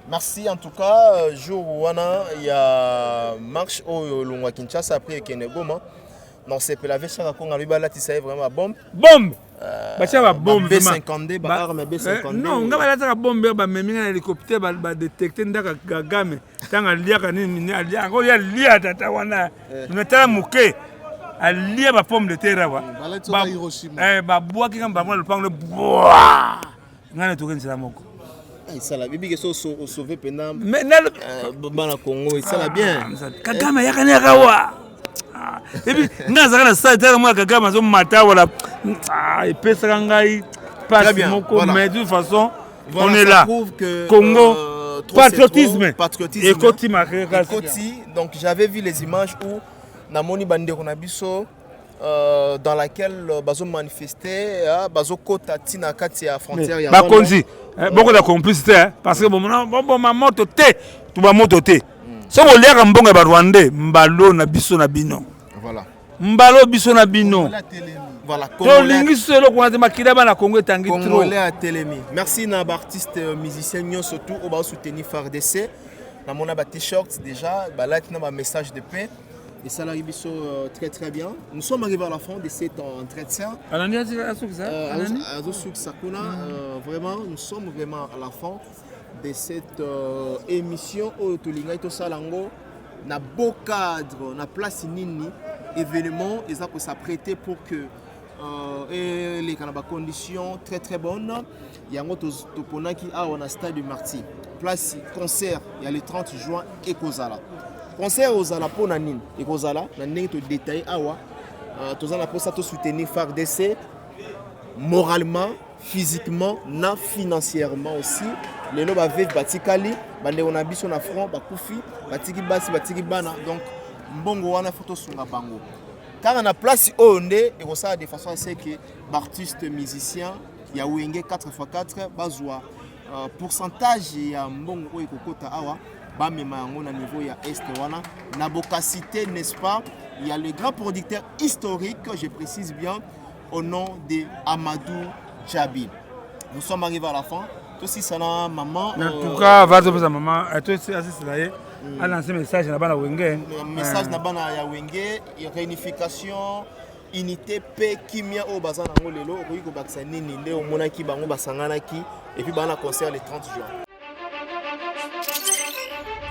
Merci en tout cas jour wana il y a marche au Longwa Kinshasa après Kenegoma. Non c'est pour la version à Congo lui balati ça vraiment bombe. Bombe. Ba bombe B52 ba arme B52. Non, nga balata bombe ba meminga na hélicoptère ba détecter ndaka gagame tanga liaka nini alia ngo ya lia tata wana. Metala muke alia ba pomme de terre wa. Ba Hiroshima. Ba bois ki ngamba le pango bois. Ngana to kenza moko. Ça la bibi que so sauver pendant mais bana Congo ça la bien. Kagame yakanya kawa. Et puis ngaza kana sa tera moi Kagame zo mata wala et pesa ngai passe moko mais de toute façon on est là Congo patriotisme et Koti donc j'avais vu les images où namoni bande konabiso dans laquelle bazo manifester bazo kota tina kati ya frontière ya bakonzi beaucoup de complicité parce que bon ma moto te tu ba moto te so mo liaka mbongo ba Rwandais mbalo na biso na bino voilà mbalo biso na bino voilà Congolais solo ko na makila ba na Congo tangi trop Congolais à Télémi merci na artiste musicien nyo surtout au ba soutenir FARDC na mona ba t-shirt déjà ba là na ba message de paix et ça l'arrive très très bien. Nous sommes arrivés à la fin de cet entretien. Vraiment, nous sommes vraiment à la fin de cette émission où Tolinga Salango na beau cadre, na place nini événement, ils ont s'apprêter pour que les conditions très très bonnes. Il y a un autre qui a un stade de Marty. Place concert, il y a le 30 juin et Kozala. Concert aux Alapos Nanine et Kozala, Nanine te détaille awa. Tous en pour ça te soutenir FARDC. moralement, physiquement, financièrement aussi. Les gens vivent batikali, on a biso na front, bakufi, batiki basi, batiki bana. Donc, mbongo wana photo sunga bango. Car on a place onde et ça de façon à ce que artistes musiciens, il y a wenge 4x4 bazwa pourcentage ya mbongo oyo kokota awa ba mema yango na niveau ya est wana na bokasité, n'est-ce pas? Il y a le grand producteur historique, je précise bien, au nom de Amadou Djabi. Nous sommes arrivés à la fin. Tout si ça na maman. En tout cas, va dire maman, toi c'est assez là. A lancé message na bana wenge. Message na bana ya wenge, réunification, unité paix kimia au bazana ngo lelo, okoki ko bakisa nini nde omonaki bango basanganaki et puis bana concert le 30 juin.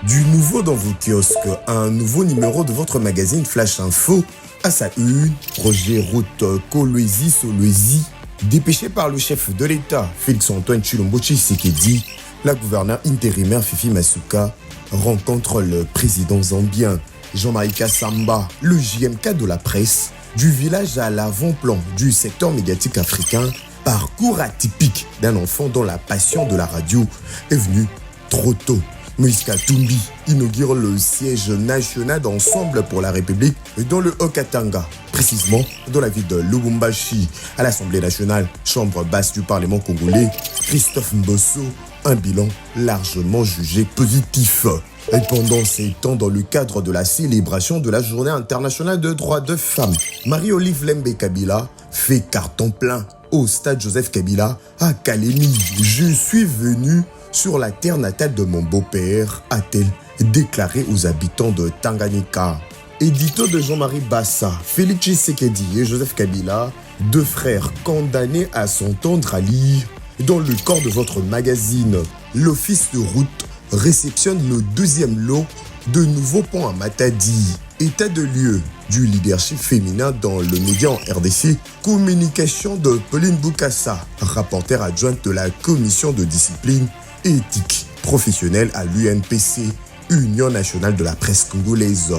Du nouveau dans vos kiosques, un nouveau numéro de votre magazine Flash Info. À sa une, projet route Kolwezi-Solwezi. Dépêché par le chef de l'État, Félix-Antoine Tshilombo Tshisekedi, la gouverneure intérimaire Fifi Masuka rencontre le président zambien Jean-Marie Kassamba, le JMK de la presse, du village à l'avant-plan du secteur médiatique africain. Parcours atypique d'un enfant dont la passion de la radio est venue trop tôt. Moïse Katumbi inaugure le siège national d'Ensemble pour la République dans le Haut-Katanga, précisément dans la ville de Lubumbashi, à l'Assemblée nationale, chambre basse du Parlement congolais. Christophe Mbosso, un bilan largement jugé positif. Et pendant ces temps, dans le cadre de la célébration de la Journée internationale de droits de femmes, Marie-Olive Lembe Kabila fait carton plein au stade Joseph Kabila à Kalemi. Je suis venu sur la terre natale de mon beau-père, a-t-elle déclaré aux habitants de Tanganyika. Édito de Jean-Marie Bassa, Félix Tshisekedi et Joseph Kabila, deux frères condamnés à s'entendre à lire. Dans le corps de votre magazine, l'office de route réceptionne le deuxième lot de nouveaux ponts à Matadi. État de lieu du leadership féminin dans le média en RDC, communication de Pauline Boukassa, rapporteure adjointe de la commission de discipline éthique professionnelle à l'UNPC, Union nationale de la presse congolaise.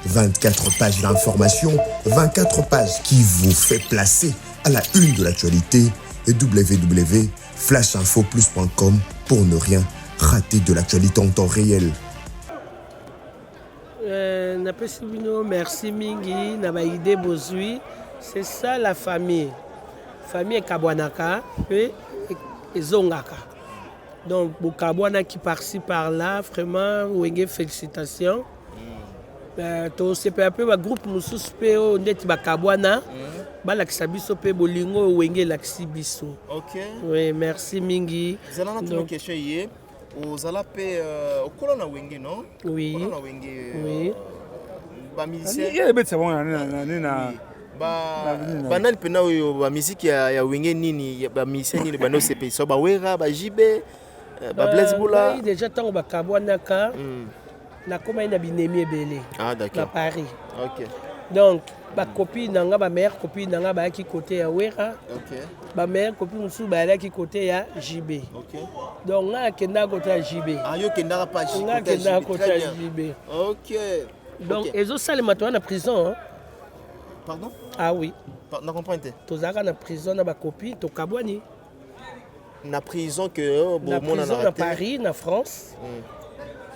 24 pages d'information, 24 pages qui vous fait placer à la une de l'actualité et www.flashinfoplus.com pour ne rien rater de l'actualité en temps réel. Merci Mingi, Nabaïde Bozui. C'est ça la famille. Famille Kabwanaka et Zongaka. Donc, Bukabwana qui par-ci par-là, vraiment, Wenge, félicitations. C'est peu à peu un groupe Moussouspe, on est Bakabwana, Balaksabiso, Bolingo, Wenge, Laksibiso. Ok. Oui, merci Mingi. Vous allez entendre une question hier. Vous allez payer au Colonna Wenge, non? Oui. Colonna Wenge. Oui. Musicien. Il y a des bêtes, c'est bon, banani pena oyo ba musique ya wenge nini ba musicien nini bano sepe so ba wera ba jibe ba blaze bula déjà tant ba kabwanaka na koma ina binemi ebele na Paris. OK. Donc ba copine nanga ba meilleure copine nanga ba ki côté ya wera. OK. Ba meilleure copine musu ba la ki côté ya JB. OK. Donc nga kenda côté ya JB. Ah yo kenda pa JB. Nga kenda côté ya JB. OK. Donc ezo salema to na prison hein. Pardon? Ah oui. Na comprends te. Tozaka na prison na ba copine to kabwani. Na prison que bon mon na Paris na France.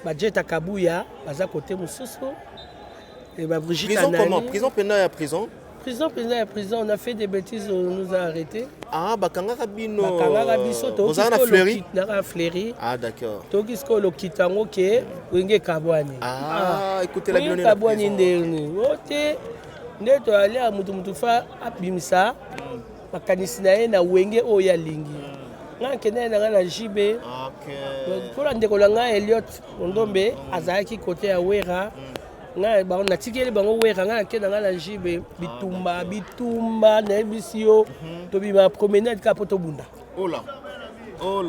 Ba jet Kabuya, baza côté mususu. Et ba Brigitte Prison comment? Prison pénale à prison? Prison pénale à prison, on a fait des bêtises, on nous a arrêtés. Ah bakanga kabino. Bakanga biso to. Vous en a fleuri? Na fleuri. Ah d'accord. To kisko lo kitango ke wenge kabwani. Ah écoutez la bilone. Kabwani ndeni. Ote nde to aller à mutu fa abimisa makanisi na ye na wenge oyo ya lingi nga kende na JB. OK. Pour la ndeko nga Elliot Ondombe azaki côté ya wera nga ba na tikeli bango wera nga kende na JB bitumba na bisio to bima promenade ka poto bunda. Oh là.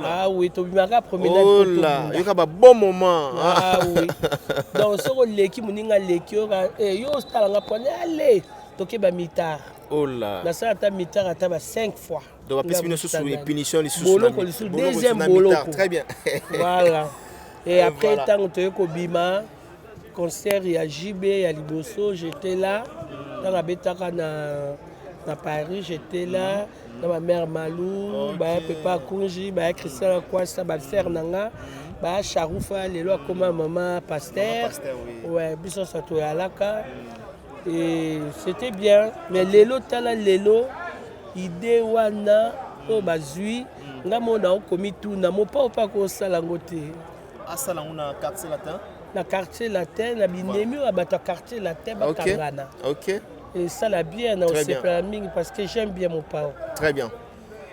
Ah oui, to bima ka promenade poto bunda. Il y a un bon moment. Ah oui. Donc soko leki muninga leki yo stala nga pone allez toke ba mitard. Oh là. Na ça ta mitard ata ba 5 fois. Donc après une sous punition les sous deuxième boloko. Très bien. Voilà. Et après tant que ko bima concert ya JB ya Liboso, j'étais là dans la betaka na à Paris, j'étais là, dans ma mère Malou, Papa Kunji, Christian Kwasa, Sœur Nanga, Charoufa, Lelo Akoma, Maman Pasteur, ouais, Bisson Sato Alaka. Et c'était bien, mais Lelo Tala Lelo, idée wana, oh bazui, ngamo na okomi tout, na mo pas ko salangote. Ah ça là on a quartier latin. Na quartier latin, na binemi à bata quartier latin bakangana. OK. Et ça l'a bien, on s'est planning parce que j'aime bien mon père. Très bien.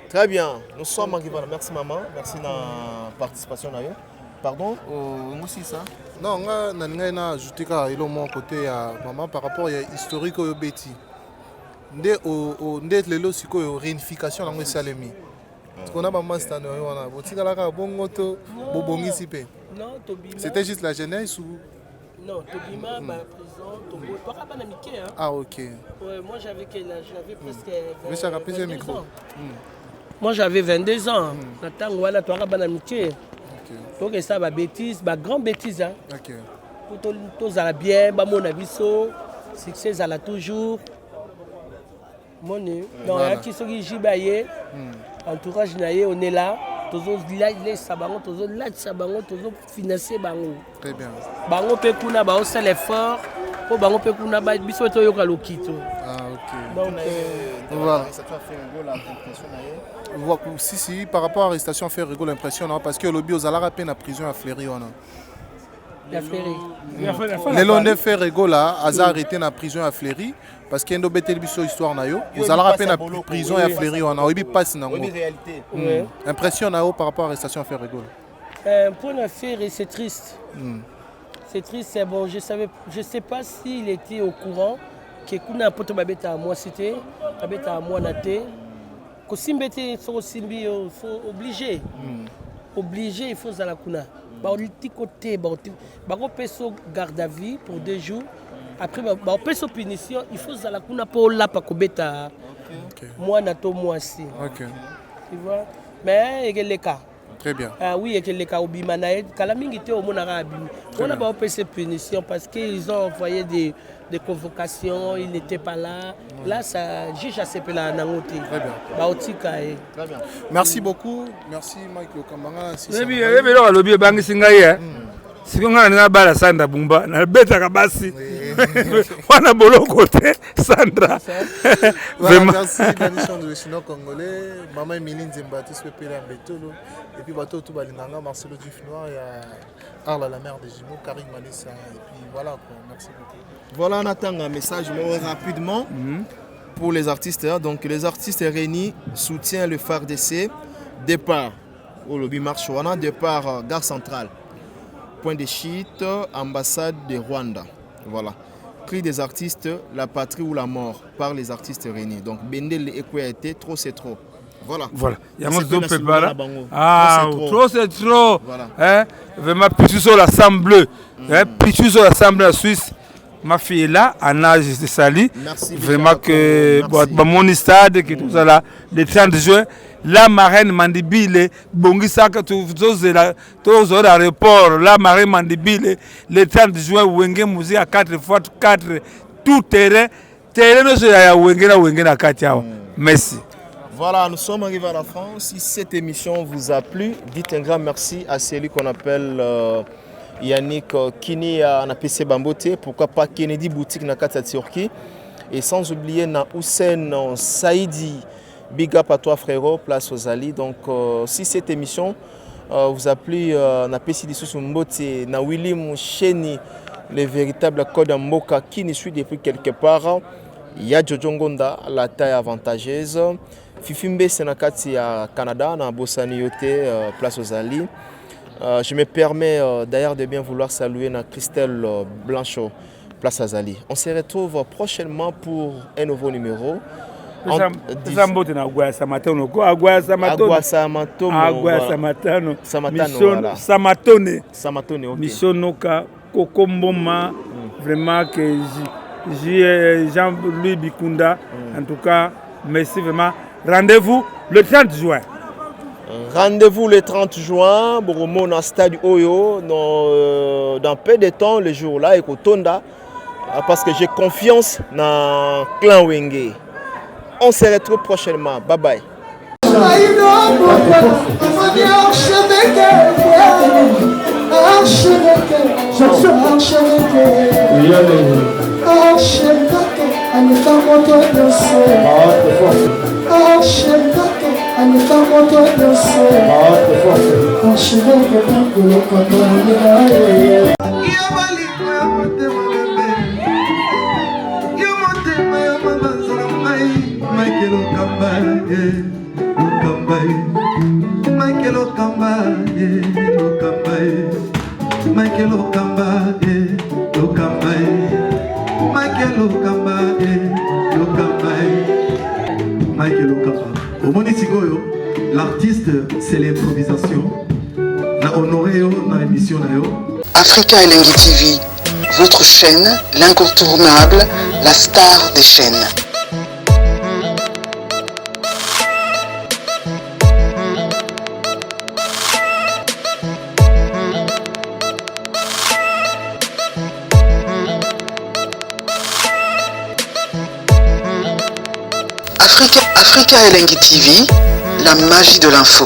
Très bien. Nous sommes en Guivana. Merci maman, merci de la participation d'ailleurs. Pardon, aussi ça. Non, on a ajouté que mon côté à maman par rapport à historique au Betty. Ndé lelo siko réunification na salemi. Parce qu'on a maman cette année on a botika la bongo to bobongisi pe. Non, Tobima. C'était juste la jeunesse ou non, Tobima ma prison, Tobo, toi pas namiké hein. Ah OK. Ouais, moi j'avais presque Mais ça rappelle le micro. Moi j'avais 22 ans. Natang wala toi pas namiké. Donc ça va bêtise, grand bêtise hein. OK. Tout à bien, ba mon abiso, succès à la toujours. Mon non, qui sont jibaye. Entourage naie, on est là. Toujours les sabango, toujours là sabango, toujours financer bango. Très bien. Bango pe kuna ba aussi l'effort. Pour bango pe kuna ba biso to yoka lokito. Ah OK. Donc voilà. Ça te fait rigoler l'impression naie. Si par rapport à l'arrestation fait rigoler l'impression parce que le lobby aux alara peine à prison à Fleury on a. La Fleury. Les Londais fait rigoler à arrêté na prison à Fleury parce qu'il y a une bête biso histoire na yo. Aux alara peine à prison à Fleury on a obi passe na ngo. Réalité. Impression na yo par rapport à l'arrestation fait rigoler. Pour une affaire c'est triste. C'est triste, c'est bon, je sais pas s'il était au courant que kuna poto babeta à moi c'était babeta à moi naté. Ko simbete so simbi faut obligé. Obligé il faut za la kuna. Ba oliti côté ba ko peso garde à vue pour 2 jours. Après ba peso punition, il faut za la kuna pour la pa ko beta. Moi nato moi si. OK. Tu vois? Mais il y a les cas. Très bien. Ah oui, et les cas au Bimanaïd, Kalaming était au Monarabi. On a pas opéré punition parce qu'ils ont envoyé des convocations, ils n'étaient pas là. Là, ça juge à ce là Nangote. Très bien. Très bien. Merci beaucoup. Merci Mike Lokambanga. Maybe le lobby bangi singaye. Sikonga na bala Sandra Bumba na beta kabasi. Wana bolo côté Sandra. Vraiment merci l'émission de Chino congolais, maman Emiline Zembati Swepele Mbetolo et puis bateau tout balinanga Marcelo Duf Noir et Arla la mère des jumeaux Karim Malissa et puis voilà quoi. Merci beaucoup. Voilà, on attend un message rapidement pour les artistes. Donc les artistes réunis soutiennent le FARDC. Départ au lobby Marchouana, départ gare centrale. Point de chute, ambassade de Rwanda. Voilà. Cri des artistes, la patrie ou la mort par les artistes réunis. Donc Bendel et Ekouété, trop c'est trop. Voilà. Voilà. Il y a mon deux préparés. Ah, trop c'est trop. Voilà. Hein? Vraiment, plus sur l'Assemblée. Plus sur l'Assemblée suisse. Ma fille est là, Anna, je te salue. Merci. Vraiment que mon stade, que tout ça là, le 30 juin, la marraine Mandibile, Bongisaka, tous l'aéroport, la marraine Mandibile, le 30 juin, Wenge Mouzi à 4x4, tout terrain, nous sommes à Wenge à Katiao. Merci. Voilà, nous sommes arrivés à la fin. Si cette émission vous a plu, dites un grand merci à celui qu'on appelle Yannick Kini na PC Bambote, pourquoi pas Kennedy Boutique na Kata Turquie. Et sans oublier na Hussein Saïdi, big up à toi frérot, place aux Ali. Donc si cette émission vous a plu, na PC Dissous Mbote, na Willy Cheni, le véritable code Mboka qui nous suit depuis quelque part. Il y a Jojo Ngonda, la taille avantageuse. Fifimbe Senakati à Canada, na Bossani Yote, place aux Ali. Je me permets d'ailleurs de bien vouloir saluer Christelle Blanchot, place Azali. On se retrouve prochainement pour un nouveau numéro. Samatone, Mishonoka, Kokomboma, vraiment que Jean-Louis Bikunda, en tout cas, merci vraiment. Rendez-vous le 30 juin. Rendez-vous le 30 juin, Boromo dans stade Oyo, dans peu de temps, le jour-là, et Kotonda, parce que j'ai confiance dans le clan Wenge. On se retrouve prochainement. Bye bye. L'artiste, c'est l'improvisation. Na honoré dans l'émission. Africa Elengi TV, votre chaîne, l'incontournable, la star des chaînes. Africa Elengi TV, la magie de l'info.